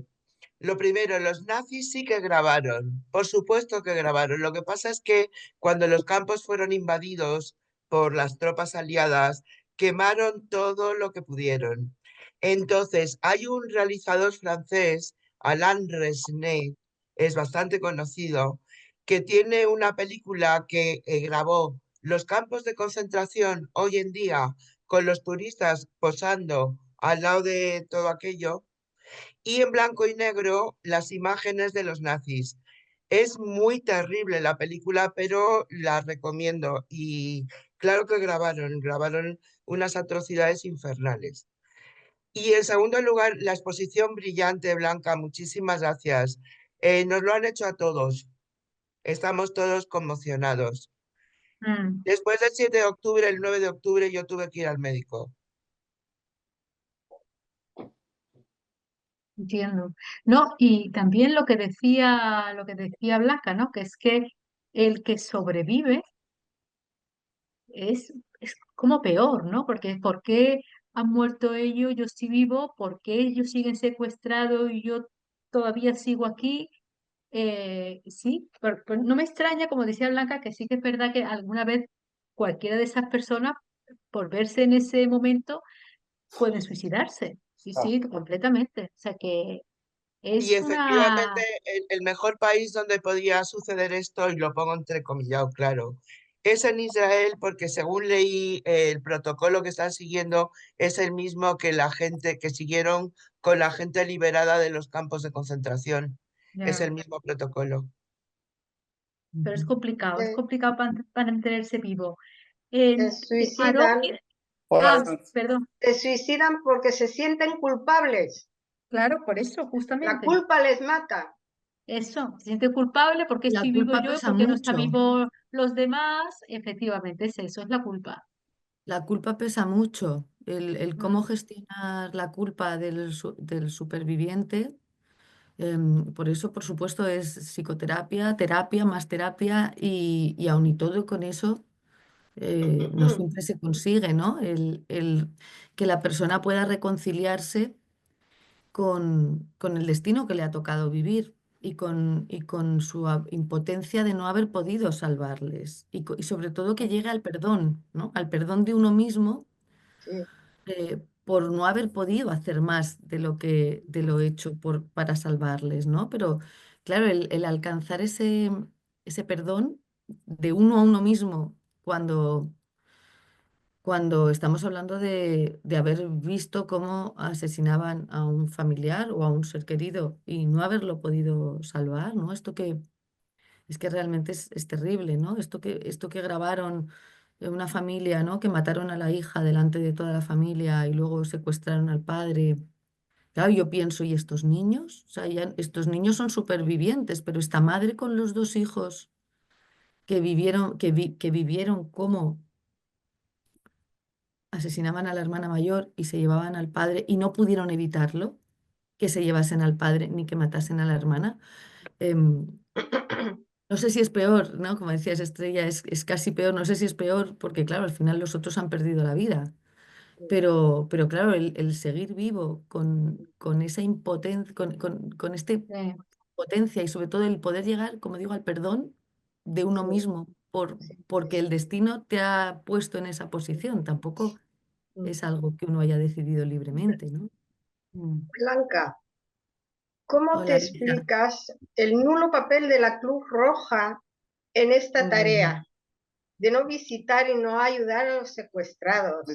Lo primero, los nazis sí que grabaron, por supuesto que grabaron. Lo que pasa es que cuando los campos fueron invadidos por las tropas aliadas, quemaron todo lo que pudieron. Entonces, hay un realizador francés, Alain Resnais, es bastante conocido, que tiene una película que grabó los campos de concentración hoy en día con los turistas posando al lado de todo aquello y en blanco y negro las imágenes de los nazis. Es muy terrible la película, pero la recomiendo. Y claro que grabaron unas atrocidades infernales. Y en segundo lugar, la exposición brillante, Blanca, muchísimas gracias. Nos lo han hecho a todos. Estamos todos conmocionados. Mm, Después del 7 de octubre, el 9 de octubre, yo tuve que ir al médico. entiendo. No, y también lo que decía Blanca, ¿no? Que es que el que sobrevive es como peor, ¿no? Porque ¿por qué han muerto ellos, yo sí vivo? ¿Por qué ellos siguen secuestrados y yo todavía sigo aquí? Sí, pero no me extraña, como decía Blanca, que sí que es verdad que alguna vez cualquiera de esas personas, por verse en ese momento, pueden suicidarse. Sí, sí, completamente. O sea que Y es efectivamente, una... el mejor país donde podía suceder esto, y lo pongo entrecomillado, claro, es en Israel porque según leí, el protocolo que están siguiendo es el mismo que la gente que siguieron con la gente liberada de los campos de concentración. Es Ya, el mismo protocolo. pero Ujú. es Se, complicado para mantenerse vivo. se Aarón, suicidan, perdón, se suicidan porque se sienten culpables. claro, por eso, La justamente. culpa les mata. Eso, se siente culpable porque La estoy vivo culpa yo, pesa porque no está mucho. vivo los demás. Efectivamente, es eso, es la culpa. La culpa pesa mucho. El cómo Mm, gestionar la culpa del superviviente. Por eso, por supuesto, es psicoterapia, terapia, más terapia y aun y todo con eso no siempre se consigue, ¿no? Que la persona pueda reconciliarse con el destino que le ha tocado vivir. y con su impotencia de no haber podido salvarles. Y sobre todo que llegue al perdón, ¿no? Al perdón de uno mismo Sí. por no haber podido hacer más de lo hecho para salvarles, ¿no? Pero claro, el alcanzar ese perdón de uno a uno mismo cuando estamos hablando de haber visto cómo asesinaban a un familiar o a un ser querido y no haberlo podido salvar, ¿no? Es que realmente es terrible, ¿no? Esto que grabaron una familia, ¿no? Que mataron a la hija delante de toda la familia y luego secuestraron al padre. Claro, yo pienso, ¿y estos niños? O sea, estos niños son supervivientes, pero esta madre con los dos hijos que vivieron cómo asesinaban a la hermana mayor y se llevaban al padre y no pudieron evitarlo, que se llevasen al padre ni que matasen a la hermana. Em, no sé si es peor, ¿no? Como decías, Estrella, es casi peor. No sé si es peor porque, claro, al final los otros han perdido la vida. Pero claro, el seguir vivo con esa impotencia, con esta Sí, potencia y sobre todo el poder llegar, como digo, al perdón de uno Sí, mismo sí, porque el destino te ha puesto en esa posición. Tampoco sí. es algo que uno haya decidido libremente, ¿no? Mm. Blanca, ¿cómo te Hola, Lidia. explicas el nulo papel de la Cruz Roja en esta Mm. tarea de no visitar y no ayudar a los secuestrados?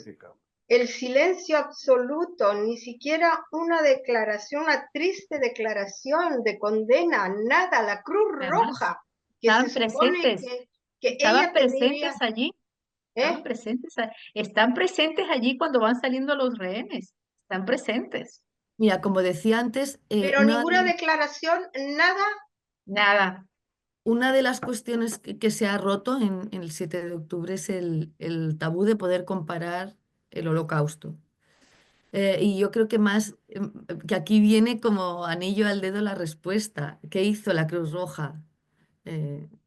El silencio absoluto, ni siquiera una declaración, una triste declaración de condena, nada. La Cruz además, Roja, que se supone que estaban ella tendría, presentes allí, ¿eh? están presentes allí cuando van saliendo los rehenes, están presentes. Mira, como decía antes, Pero ninguna declaración, nada. Nada, una de las cuestiones que se ha roto en el 7 de octubre es el tabú de poder comparar el holocausto. Y yo creo que más, que aquí viene como anillo al dedo la respuesta. ¿Qué hizo la Cruz Roja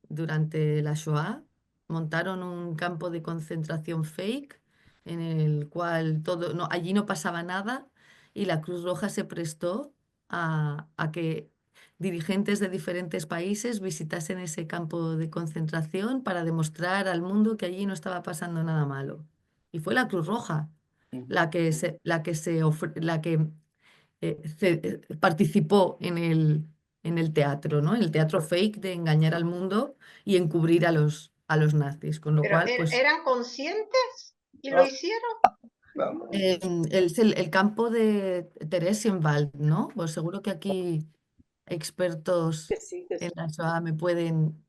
durante la Shoah? Montaron un campo de concentración fake en el cual allí no pasaba nada y la Cruz Roja se prestó a que dirigentes de diferentes países visitasen ese campo de concentración para demostrar al mundo que allí no estaba pasando nada malo. Y fue la Cruz Roja la que participó en el teatro, ¿no? El teatro fake de engañar al mundo y encubrir a los nazis. Con lo Pero cual, pues, eran conscientes y lo hicieron. el campo de Theresienwald, ¿no? Pues seguro que aquí expertos en la SOA me pueden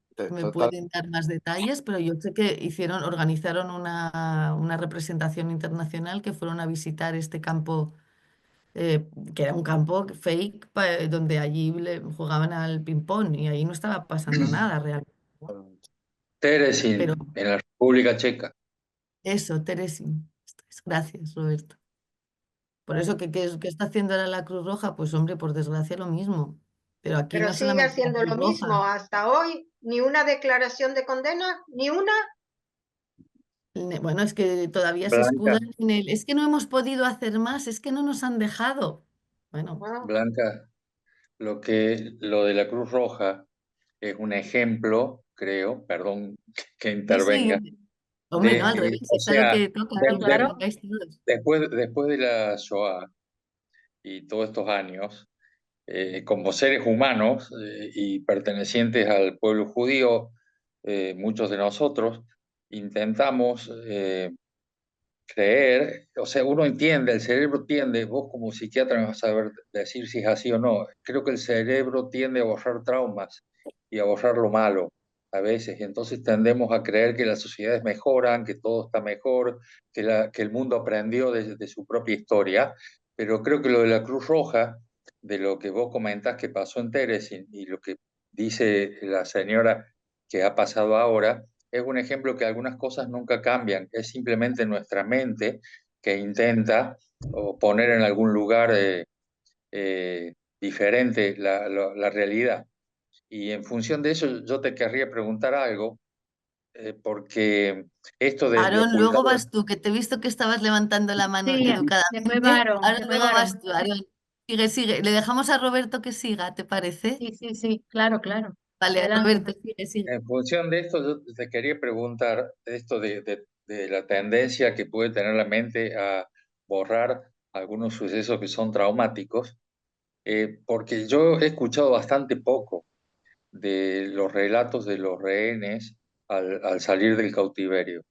dar más detalles, pero yo sé que organizaron una representación internacional que fueron a visitar este campo, que era un campo fake, donde allí jugaban al ping-pong y ahí no estaba pasando nada realmente. Pero Terezín, en la República Checa. eso, Teresin. Gracias, Roberto. Por eso, ¿qué está haciendo ahora la Cruz Roja? Pues hombre, por desgracia lo mismo. Pero aquí Pero no sigue solamente la haciendo Cruz lo Roja. mismo hasta hoy. Ni una declaración de condena, ni una. Bueno, es que todavía se Blanca, escudan en el. Es que no hemos podido hacer más, es que no nos han dejado. Bueno, Ah, Blanca, lo de la Cruz Roja es un ejemplo, creo, perdón que sí, sí. intervenga, Hombre, no, al revés, o está lo sea, que toca, que de- de- claro. intervengáis todos. después de la Shoah y todos estos años, como seres humanos y pertenecientes al pueblo judío, muchos de nosotros intentamos creer, o sea, uno entiende, el cerebro tiende, vos como psiquiatra me vas a saber decir si es así o no, creo que el cerebro tiende a borrar traumas y a borrar lo malo a veces, y entonces tendemos a creer que las sociedades mejoran, que todo está mejor, que el mundo aprendió de su propia historia, pero creo que lo de la Cruz Roja, de lo que vos comentás que pasó en Teres y lo que dice la señora que ha pasado ahora, es un ejemplo que algunas cosas nunca cambian, es simplemente nuestra mente que intenta o poner en algún lugar diferente la realidad. Y en función de eso, yo te querría preguntar algo, porque esto de Aarón, ocultar... luego vas tú, que te he visto que estabas levantando la mano Sí, educadamente. después Ahora después luego vas varón. tú, Aarón. Sigue, sigue. Le dejamos a Roberto que siga, ¿te parece? Sí, claro, claro. Vale, Adelante. Roberto, sigue, sigue. En función de esto, yo te quería preguntar esto de la tendencia que puede tener la mente a borrar algunos sucesos que son traumáticos, porque yo he escuchado bastante poco de los relatos de los rehenes al salir del cautiverio.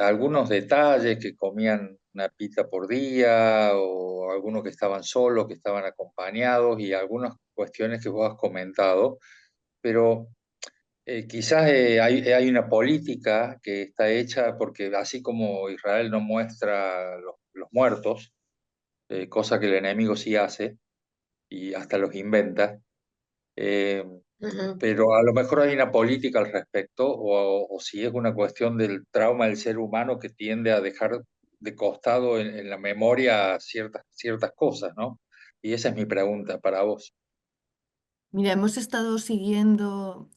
Algunos detalles, que comían una pizza por día, o algunos que estaban solos, que estaban acompañados, y algunas cuestiones que vos has comentado, pero quizás hay una política que está hecha, porque así como Israel no muestra los muertos, cosa que el enemigo sí hace y hasta los inventa, eh, Ujú. pero a lo mejor hay una política al respecto, o si es una cuestión del trauma del ser humano que tiende a dejar de costado en la memoria ciertas cosas, ¿no? Y esa es mi pregunta para vos. Mira, hemos estado siguiendo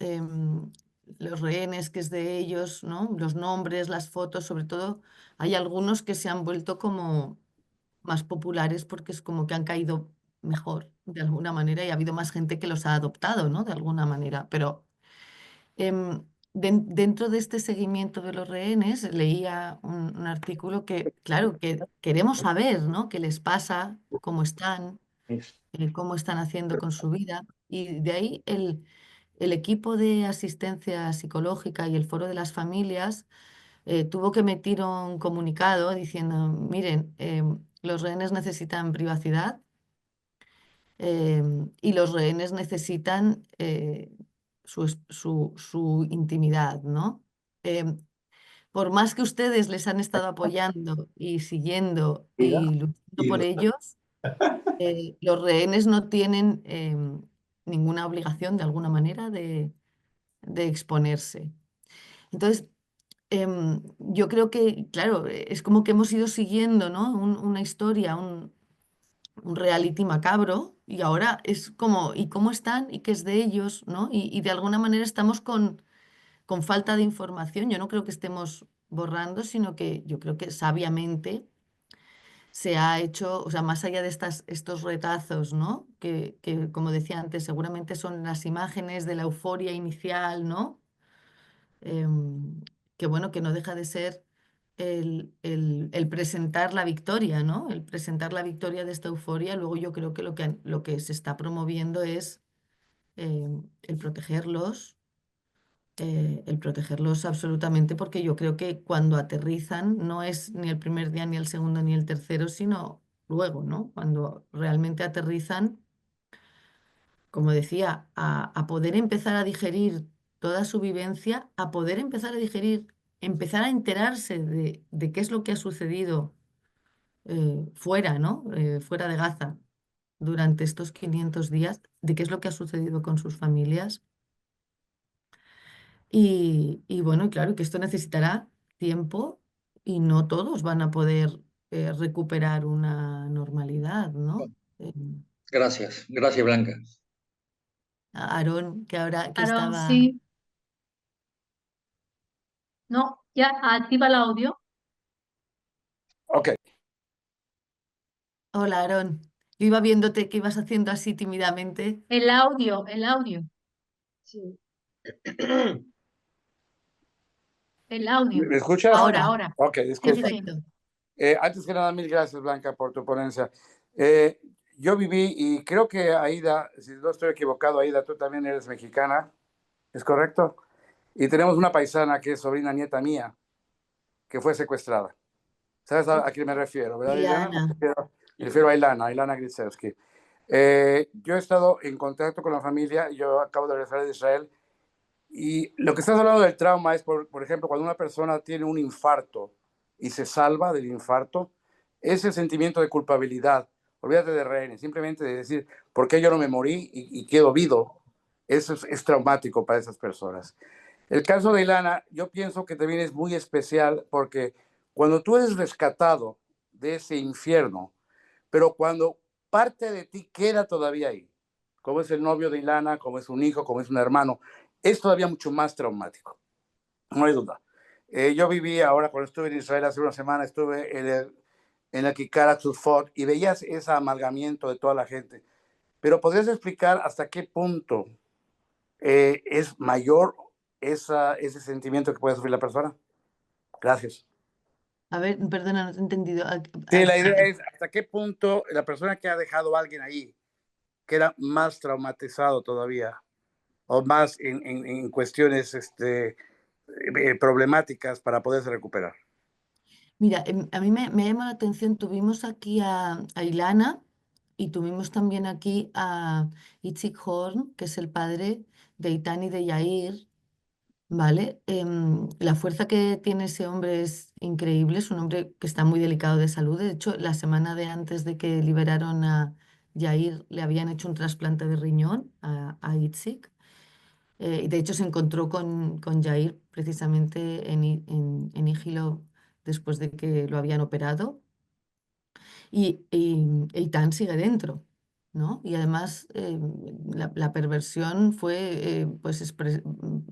los rehenes, que es de ellos, ¿no? Los nombres, las fotos, sobre todo, hay algunos que se han vuelto como más populares porque es como que han caído mejor de alguna manera y ha habido más gente que los ha adoptado, ¿no? De alguna manera. Pero dentro de este seguimiento de los rehenes leía un artículo que, claro, que queremos saber, ¿no? ¿Qué les pasa? ¿Cómo están haciendo con su vida? Y de ahí el equipo de asistencia psicológica y el foro de las familias tuvo que emitir un comunicado diciendo, miren, los rehenes necesitan privacidad, y los rehenes necesitan su intimidad, ¿no? Em, por más que ustedes les han estado apoyando y siguiendo y luchando por ellos, los rehenes no tienen ninguna obligación de alguna manera de exponerse. Entonces, yo creo que, claro, es como que hemos ido siguiendo, ¿no? Una historia, un reality macabro, y ahora es como, ¿y cómo están? ¿Y qué es de ellos? ¿No? Y de alguna manera estamos con falta de información. Yo no creo que estemos borrando, sino que yo creo que sabiamente se ha hecho, o sea, más allá de estos retazos, ¿no? Que, como decía antes, seguramente son las imágenes de la euforia inicial, ¿no? Em, que bueno, que no deja de ser el presentar la victoria, ¿no? El presentar la victoria de esta euforia. Luego yo creo que lo que se está promoviendo es el protegerlos absolutamente, porque yo creo que cuando aterrizan no es ni el primer día, ni el segundo, ni el tercero, sino luego, ¿no? Cuando realmente aterrizan, como decía, a poder empezar a digerir toda su vivencia, a poder empezar a digerir, empezar a enterarse de qué es lo que ha sucedido fuera, ¿no? Fuera de Gaza durante estos 500 días, de qué es lo que ha sucedido con sus familias. Y bueno, y claro que esto necesitará tiempo y no todos van a poder recuperar una normalidad, ¿no? Gracias, gracias Blanca. Aarón, que ahora que Claro, estaba... sí. No, ya activa el audio. Ok, Hola, Aarón. Yo iba viéndote que ibas haciendo así tímidamente. El audio, el audio, Sí. el audio. ¿me escuchas? Ahora, Ahora, ahora. Ok, Sí, disculpa. sí, sí. perfecto. Antes que nada, mil gracias, Blanca, por tu ponencia. Eh, yo viví, y creo que Aida, si no estoy equivocado, Aida, tú también eres mexicana, ¿es correcto? Y tenemos una paisana que es sobrina nieta mía, que fue secuestrada. ¿Sabes a quién me refiero, verdad, Ilana? Ileana. Me refiero a Ilana Gritsevsky. Yo he estado en contacto con la familia, yo acabo de regresar de Israel, y lo que estás hablando del trauma es, por ejemplo, cuando una persona tiene un infarto y se salva del infarto, ese sentimiento de culpabilidad, olvídate de rehenes, simplemente de decir, ¿por qué yo no me morí y quedo vivo? Eso es traumático para esas personas. El caso de Ilana, yo pienso que también es muy especial porque cuando tú eres rescatado de ese infierno, pero cuando parte de ti queda todavía ahí, como es el novio de Ilana, como es un hijo, como es un hermano, es todavía mucho más traumático, no hay duda. Yo viví ahora, cuando estuve en Israel hace una semana, estuve en la que Cara Tufot, y veías ese amalgamiento de toda la gente. Pero ¿podrías explicar hasta qué punto es mayor ese sentimiento que puede sufrir la persona? Gracias. A ver, perdona, no te he entendido. Sí, la idea es hasta qué punto la persona que ha dejado a alguien ahí queda más traumatizado todavía o más en cuestiones problemáticas para poderse recuperar. Mira, a mí me llama la atención, tuvimos aquí a Ilana y tuvimos también aquí a Itzik Horn, que es el padre de Itán y de Yair, ¿vale? La fuerza que tiene ese hombre es increíble, es un hombre que está muy delicado de salud. De hecho, la semana de antes de que liberaron a Yair, le habían hecho un trasplante de riñón a Itzik. Y de hecho, se encontró con Jair precisamente en Ígilo después de que lo habían operado. Y Eitan sigue dentro, ¿no? Y además, la perversión fue pues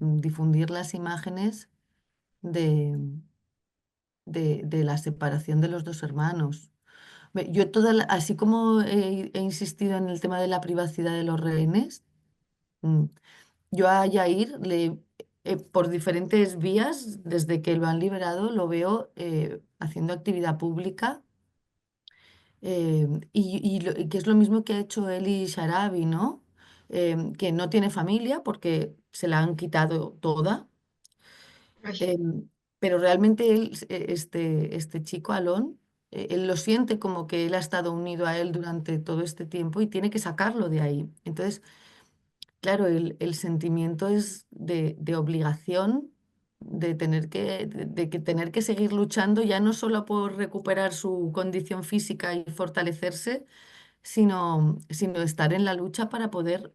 difundir las imágenes de, de la separación de los dos hermanos. Yo así como he insistido en el tema de la privacidad de los rehenes, mm, yo a Yair, por diferentes vías, desde que lo han liberado, lo veo haciendo actividad pública, y que es lo mismo que ha hecho Eli Sharabi, ¿no? Que no tiene familia porque se la han quitado toda, Ay, pero realmente él, este chico, Alon, él lo siente como que él ha estado unido a él durante todo este tiempo y tiene que sacarlo de ahí. Entonces, claro, el sentimiento es de obligación, de que tener que seguir luchando ya no solo por recuperar su condición física y fortalecerse, sino estar en la lucha para poder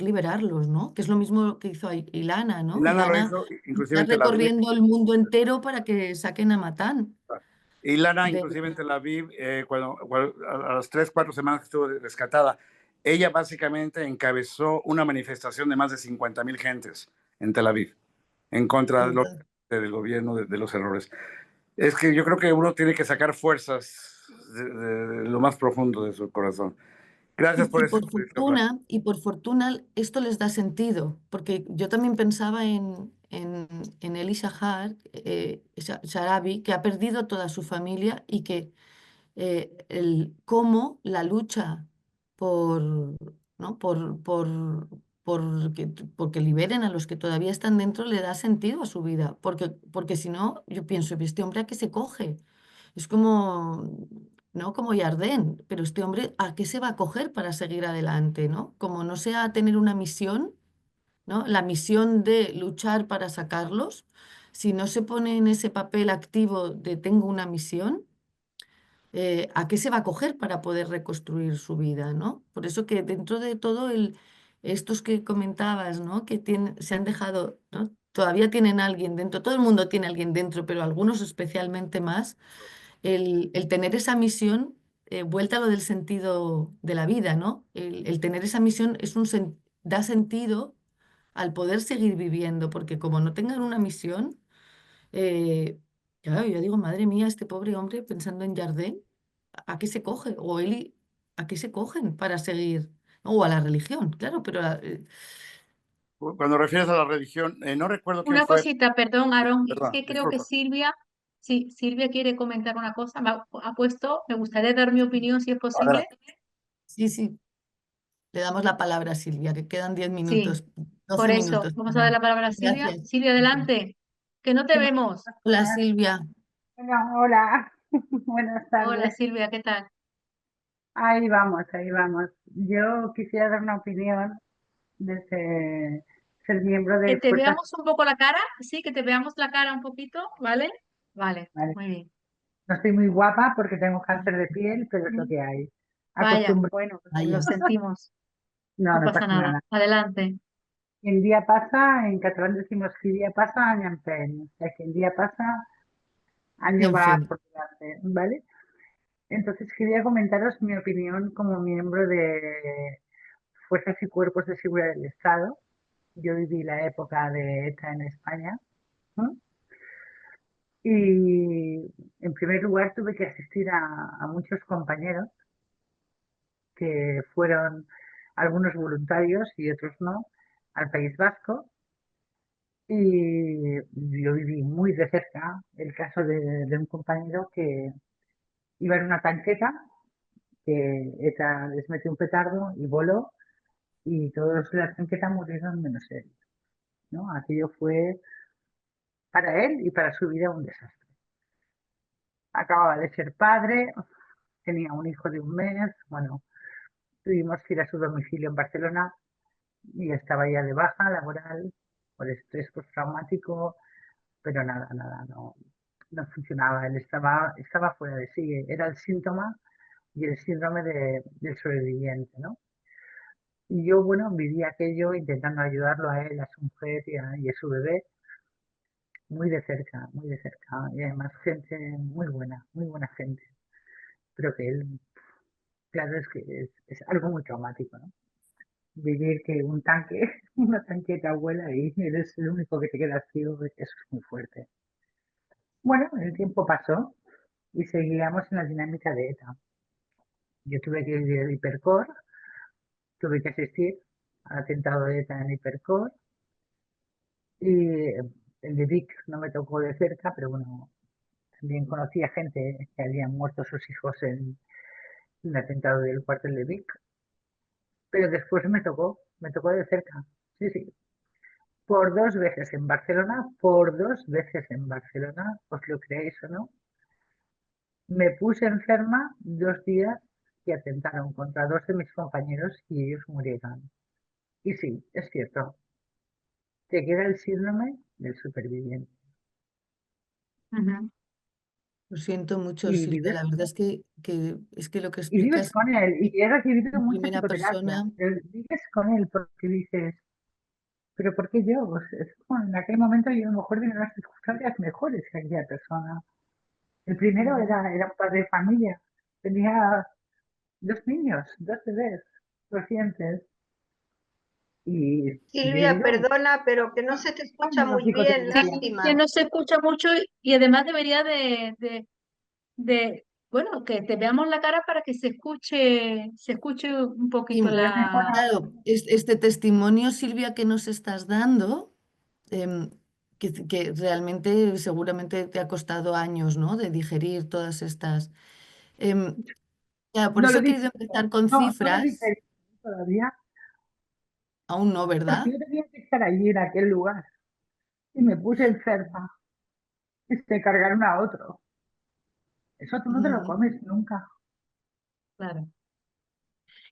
liberarlos, ¿no? Que es lo mismo que hizo Ilana, ¿no? Ilana lo Ilana hizo, inclusive está en Tel Aviv. recorriendo el mundo entero para que saquen a Matán. Ilana, De... inclusive en Tel Aviv, a las 3, 4 semanas que estuvo rescatada, ella básicamente encabezó una manifestación de más de 50,000 gentes en Tel Aviv en contra del gobierno, de los errores. Es que yo creo que uno tiene que sacar fuerzas de lo más profundo de su corazón. Gracias por Y eso. por fortuna esto les da sentido, porque yo también pensaba en Eli Sharabi, que ha perdido toda su familia y que cómo la lucha por, ¿no? Porque liberen a los que todavía están dentro le da sentido a su vida, porque si no, yo pienso, este hombre a qué se coge. Es como, ¿no? Como Yardén, pero este hombre ¿a qué se va a coger para seguir adelante, ¿no? Como no sea tener una misión, ¿no? La misión de luchar para sacarlos, si no se pone en ese papel activo de tengo una misión, ¿a qué se va a coger para poder reconstruir su vida, ¿no? Por eso que dentro de todo estos que comentabas, ¿no? Que se han dejado, ¿no? Todavía tienen alguien dentro, todo el mundo tiene alguien dentro, pero algunos especialmente más, el tener esa misión, vuelta a lo del sentido de la vida, ¿no? El tener esa misión da sentido al poder seguir viviendo, porque como no tengan una misión, claro, yo digo, madre mía, este pobre hombre pensando en Jardín, ¿a qué se coge? O Eli, ¿a qué se cogen para seguir? O a la religión, claro, pero Cuando refieres a la religión, no recuerdo quién Una fue. cosita, perdón, Aarón, es Perdón, que creo que disculpa. Silvia, sí, Silvia quiere comentar una cosa, ha puesto, me gustaría dar mi opinión si es posible. Adelante. sí, sí, le damos la palabra a Silvia, que quedan 10 Sí, minutos, por 12 eso, minutos. vamos a dar la palabra a Silvia. Gracias. Silvia, adelante, que no te vemos. Hola, Silvia. Bueno, hola, buenas Hola, tardes. Silvia, ¿qué tal? Ahí vamos, ahí vamos. Yo quisiera dar una opinión desde ser miembro Que de te Fuerzas. veamos un poco la cara, sí, que te veamos la cara un poquito, ¿vale? Vale, Vale. muy bien. No estoy muy guapa porque tengo cáncer de piel, pero es lo que hay. Vaya, Acostumbrada. bueno, Vaya. lo sentimos, No, no no pasa pasa nada. nada. Adelante. El día pasa, en catalán decimos que día pasa, año empeny. O sea, que el día pasa, Y año en va fin. por delante, ¿vale? Entonces quería comentaros mi opinión como miembro de Fuerzas y Cuerpos de Seguridad del Estado. Yo viví la época de ETA en España, ¿no? Y En primer lugar, tuve que asistir a muchos compañeros que fueron algunos voluntarios y otros no, al País Vasco. Y yo viví muy de cerca el caso de un compañero que iba en una tanqueta, que ETA les metió un petardo y voló, y todos los de la tanqueta murieron menos él, ¿no? Aquello fue para él y para su vida un desastre. Acababa de ser padre, tenía un hijo de 1 mes, bueno, tuvimos que ir a su domicilio en Barcelona y estaba ya de baja laboral por estrés postraumático, pero nada, no funcionaba. Él estaba fuera de sí, era el síntoma y el síndrome del sobreviviente, ¿no? Y yo, bueno, viví aquello intentando ayudarlo a él, a su mujer y a su bebé, muy de cerca, muy de cerca. Y además gente muy buena gente. Pero que él, claro, es que es algo muy traumático, ¿no? Vivir que un tanque, una tanqueta vuela y eres el único que te queda ciego, eso es muy fuerte. Bueno, el tiempo pasó y seguíamos en la dinámica de ETA. Yo tuve que ir al Hipercor, tuve que asistir al atentado de ETA en Hipercor y el de Vic no me tocó de cerca, pero bueno, también conocía gente que habían muerto sus hijos en el atentado del cuartel de Vic, pero después me tocó de cerca, sí, sí. Por 2 veces en Barcelona, por 2 veces en Barcelona, os lo creéis o no, me puse enferma 2 días que atentaron contra 2 de mis compañeros y ellos murieron. Y sí, es cierto, te queda el síndrome del superviviente. Ujú. Lo siento mucho, Y Silvia. vives, La verdad es que lo que y vives explicas con él, y he recibido en mucha primera psicoterapia, persona, pero vives con él porque dices, pero ¿por qué yo? Pues es como en aquel momento yo a lo mejor tenía unas circunstancias mejores que aquella persona. El primero era un padre de familia, tenía 2 niños, 2 bebés recientes, y yo he Silvia, ido perdona, pero que no se te escucha años muy bien, Sí, psicoterapia. que lástima. no se escucha mucho y además debería bueno, que te veamos la cara para que se escuche un y poquito la... claro, este testimonio, Silvia, que nos estás dando, em, que realmente seguramente te ha costado años, ¿no? De digerir todas estas. em, ya, por No eso lo he dice, querido empezar con no lo cifras, dice todavía, aún no, porque ¿verdad? yo tenía que estar allí en aquel lugar y me puse enferma y se cargaron a otro. Eso tú no te lo Mm, comes nunca. Claro.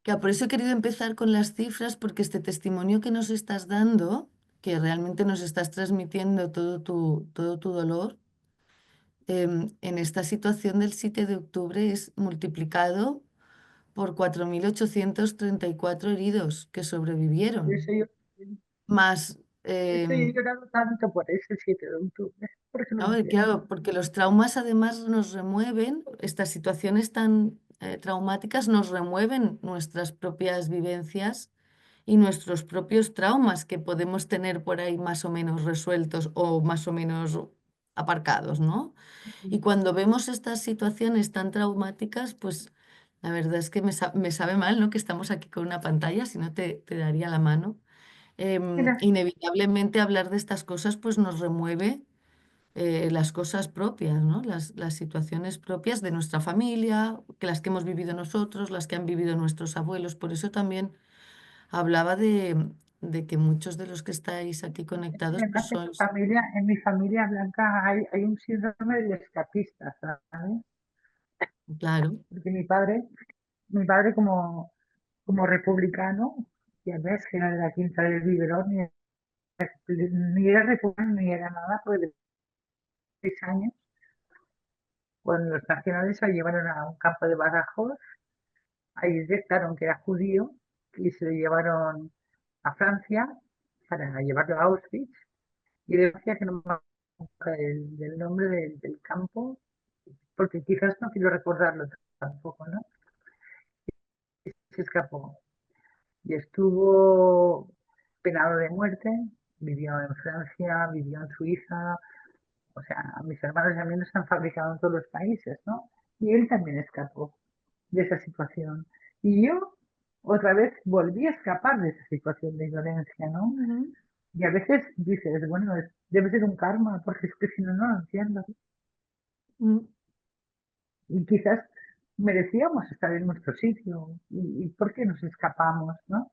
Claro, por eso he querido empezar con las cifras, porque este testimonio que nos estás dando, que realmente nos estás transmitiendo todo tu dolor, en esta situación del 7 de octubre es multiplicado por 4.834 heridos que Por eso sobrevivieron, yo, más, por eso yo he llorado tanto por ese 7 de octubre, porque lo ¿no? Y entiendo. claro, porque los traumas además nos remueven, estas situaciones tan traumáticas nos remueven nuestras propias vivencias y nuestros propios traumas que podemos tener por ahí más o menos resueltos o más o menos aparcados, ¿no? Y cuando vemos estas situaciones tan traumáticas, pues la verdad es que me sabe mal, ¿no? Que estamos aquí con una pantalla, si no te daría la mano. Mira, Inevitablemente hablar de estas cosas pues nos remueve las cosas propias, ¿no? Las situaciones propias de nuestra familia, que las que hemos vivido nosotros, las que han vivido nuestros abuelos. Por eso también hablaba de que muchos de los que estáis aquí conectados, pues además sois, en mi familia blanca hay un síndrome del escapista, ¿sabes? claro, Porque mi padre como republicano, ya ves que era de la Quinta del Biberón, ni era republicano ni era nada, pues de 6 años, cuando los nacionales lo llevaron a un campo de Badajoz, ahí detectaron que era judío y se lo llevaron a Francia para llevarlo a Auschwitz. Y decía que no me acuerdo del nombre del campo, porque quizás no quiero recordarlo tampoco, ¿no? Se escapó y estuvo penado de muerte, vivió en Francia, vivió en Suiza, O sea, a mis hermanos y a mí nos han fabricado en todos los países, ¿no? Y él también escapó de esa situación. Y yo otra vez volví a escapar de esa situación de violencia, ¿no? Ujú. Y a veces dices, bueno, debe ser un karma, porque es que si no, no lo entiendo. Mm. Y quizás merecíamos estar en nuestro sitio. ¿Y por qué nos escapamos, no?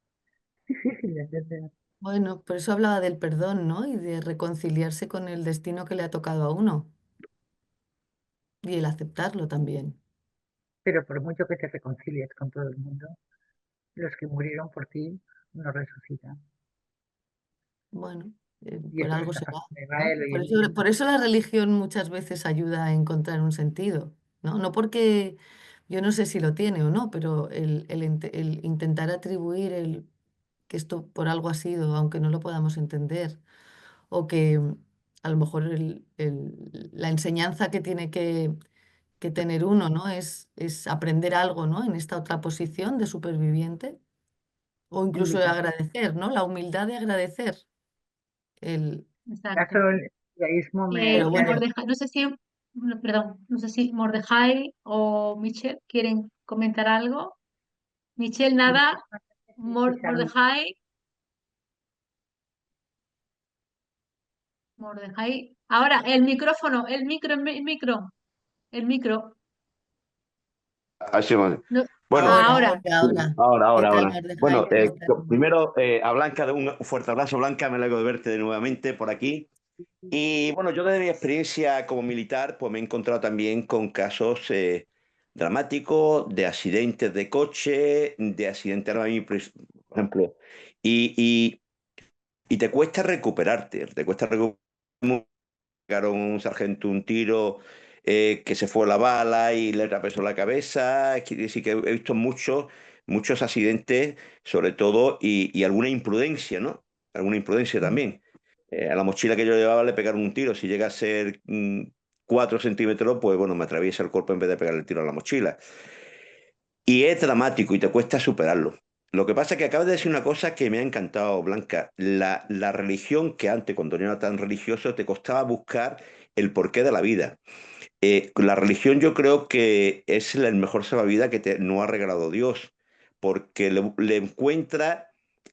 Es difícil de entender. Bueno, por eso hablaba del perdón, ¿no? Y de reconciliarse con el destino que le ha tocado a uno y el aceptarlo también. Pero por mucho que te reconcilies con todo el mundo, los que murieron por ti no resucitan. Bueno, Y por eso le algo está será, pasando a ¿no? Israel hoy Por en eso, día. por eso la religión muchas veces ayuda a encontrar un sentido, ¿no? No porque yo no sé si lo tiene o no, pero el intentar atribuir que esto por algo ha sido, aunque no lo podamos entender, o que a lo mejor la enseñanza que tiene que tener uno, ¿no? Es aprender algo, ¿no? En esta otra posición de superviviente, o En incluso mi de caso, agradecer, ¿no? La humildad de agradecer. El, Exacto. el judaísmo pero me ha bueno, Mordejai, no sé si, no, perdón, no sé si Mordejai o Michelle quieren comentar algo. Michelle, nada. Mordejai, Mordejai. Ahora, el micro. Así, bueno. No, Bueno, ahora. ahora. ¿Qué tal, ahora. Mordejai? Bueno, ¿Cómo estás? primero, a Blanca, de un fuerte abrazo, Blanca, me alegro de verte de nuevamente por aquí. Y bueno, yo desde mi experiencia como militar, pues me he encontrado también con casos dramáticos de accidentes de coche, de accidentes, ahora mismo, por ejemplo, y, y te cuesta recuperarte, te cuesta recuperarte. Pegaron a un sargento un tiro que se fue la bala y le atravesó la cabeza. Es que sí que he visto muchos accidentes, sobre todo, y alguna imprudencia, ¿no? Alguna imprudencia también. A la mochila que yo llevaba le pegaron un tiro. Si llega a ser 4 centímetros, pues bueno, me atraviesa el cuerpo en vez de pegar el tiro a la mochila. Y es dramático y te cuesta superarlo. Lo que pasa es que acabas de decir una cosa que me ha encantado, Blanca. La religión que antes, cuando no era tan religioso, te costaba buscar el porqué de la vida. La religión yo creo que es el mejor salvavidas que no ha regalado Dios, porque le encuentra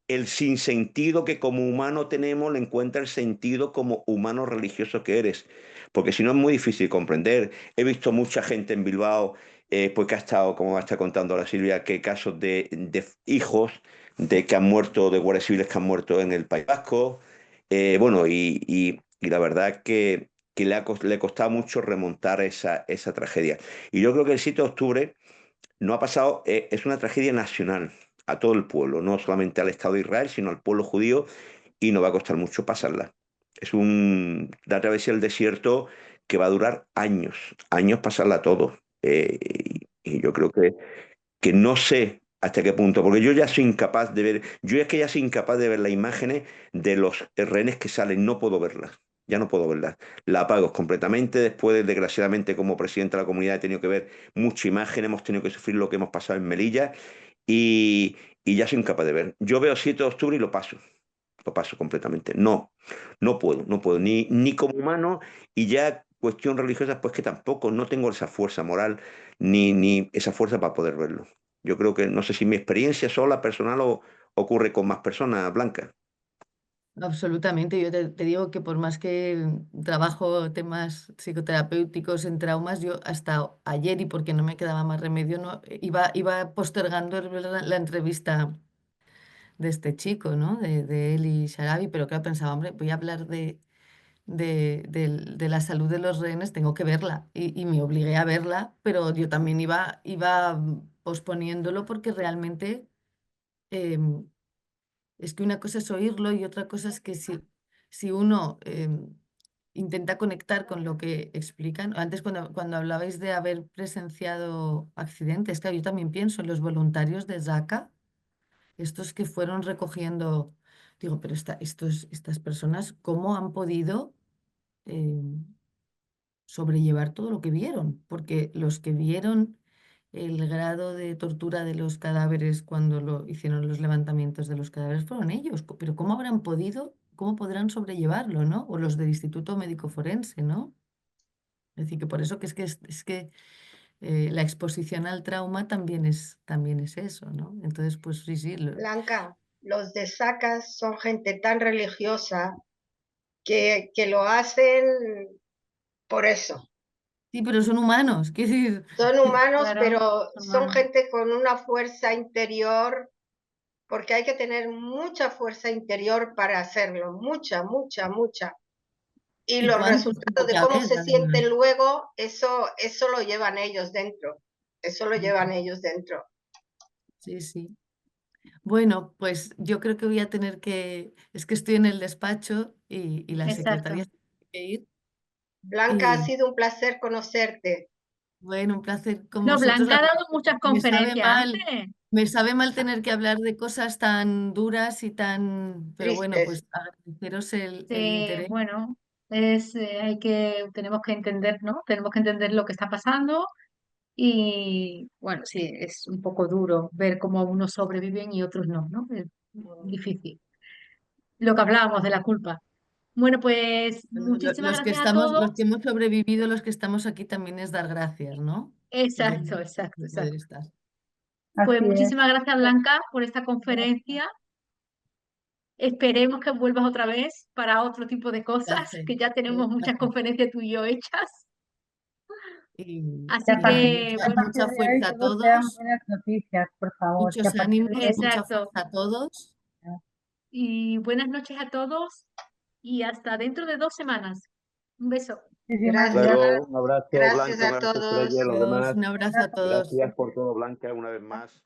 el sinsentido que como humano tenemos, le encuentra el sentido como humano religioso que eres, porque si no es muy difícil comprender. He visto mucha gente en Bilbao, pues que ha estado, como está contando ahora Silvia, que casos de hijos de que han muerto, de guardias civiles que han muerto en el País Vasco, bueno, y la verdad que le costaba mucho remontar esa tragedia. Y yo creo que el 7 de octubre no ha pasado, es una tragedia nacional a todo el pueblo, no solamente al Estado de Israel, sino al pueblo judío, y nos va a costar mucho pasarla. La travesía del desierto que va a durar años, años pasarla todo. Y yo creo que no sé hasta qué punto, porque yo ya soy incapaz de ver, yo es que ya soy incapaz de ver las imágenes de los rehenes que salen, no puedo verlas, ya no puedo verlas. La apago completamente, después, desgraciadamente, como presidente de la comunidad he tenido que ver mucha imagen, hemos tenido que sufrir lo que hemos pasado en Melilla y ya soy incapaz de ver. Yo veo 7 de octubre y lo paso completamente. No, no puedo, ni como humano y ya cuestión religiosa, pues que tampoco, no tengo esa fuerza moral ni esa fuerza para poder verlo. Yo creo que, no sé si mi experiencia sola, personal, o ocurre con más personas, Blanca. Absolutamente. Yo te digo que por más que trabajo temas psicoterapéuticos en traumas, yo hasta ayer, y porque no me quedaba más remedio, no iba postergando el ver la entrevista de este chico, ¿no? De Eli Sharabi, pero claro, pensaba, hombre, voy a hablar de la salud de los rehenes, tengo que verla. Y me obligué a verla, pero yo también iba posponiéndolo porque realmente em, es que una cosa es oírlo y otra cosa es que si uno intenta conectar con lo que explican. Antes cuando hablabais de haber presenciado accidentes, claro, yo también pienso en los voluntarios de Zaka, estos que fueron recogiendo, digo, pero estas personas, ¿cómo han podido eh, sobrellevar todo lo que vieron? Porque los que vieron el grado de tortura de los cadáveres cuando lo hicieron los levantamientos de los cadáveres fueron ellos. Pero ¿cómo habrán podido, cómo podrán sobrellevarlo, ¿no? O los del Instituto Médico Forense, ¿no? Es decir, que por eso que es que la exposición al trauma también es eso, ¿no? Entonces, pues sí, Blanca, los de Sacas son gente tan religiosa que lo hacen por eso. sí, pero son humanos, quiero decir, Son humanos, Claro, pero son son humanos. gente con una fuerza interior, porque hay que tener mucha fuerza interior para hacerlo, mucha. Y y los cuántos resultados tuvo que de cómo haber, se además. sienten luego, eso lo llevan ellos dentro. Eso lo llevan ellos dentro. Sí, sí. Bueno, pues yo creo que voy a tener que, es que estoy en el despacho y la Exacto. secretaria tiene que ir. Blanca, ha Y sido un placer conocerte. bueno, un placer con No, vosotros. Blanca La ha verdad dado que muchas me sabe conferencias mal, antes. me sabe mal tener que hablar de cosas tan duras y tan, pero bueno, Tristes. pues agradeceros el Sí, interés. bueno, tenemos que entender, ¿no? Tenemos que entender lo que está pasando y, bueno, sí, es un poco duro ver cómo unos sobreviven y otros no, ¿no? Es difícil. Lo que hablábamos de la culpa. Bueno, pues Bueno, muchísimas los que gracias a estamos, los todos. que hemos sobrevivido, los que estamos aquí también es dar gracias, ¿no? Exacto, De exacto, poder exacto. estar. Pues Así es. muchísimas gracias, Blanca, por esta conferencia. Esperemos que vuelvas otra vez para otro tipo de cosas, Placer, que ya tenemos muchas placer. conferencias tú y yo hechas. Y, Así a partir, que, a bueno, partir mucha de hoy fuerza a todos sean todos, buenas noticias, por favor. Que a muchos partir ánimos, de hoy mucha exacto. fuerza a todos. Y buenas noches a todos y hasta dentro de 2 semanas. Un beso. muchísimas Gracias. gracias. Luego, un abrazo, Gracias Blanca, un a abrazo, Estrella, y todos. los Adiós, demás. un abrazo a todos. Gracias por todo, Blanca, una vez más.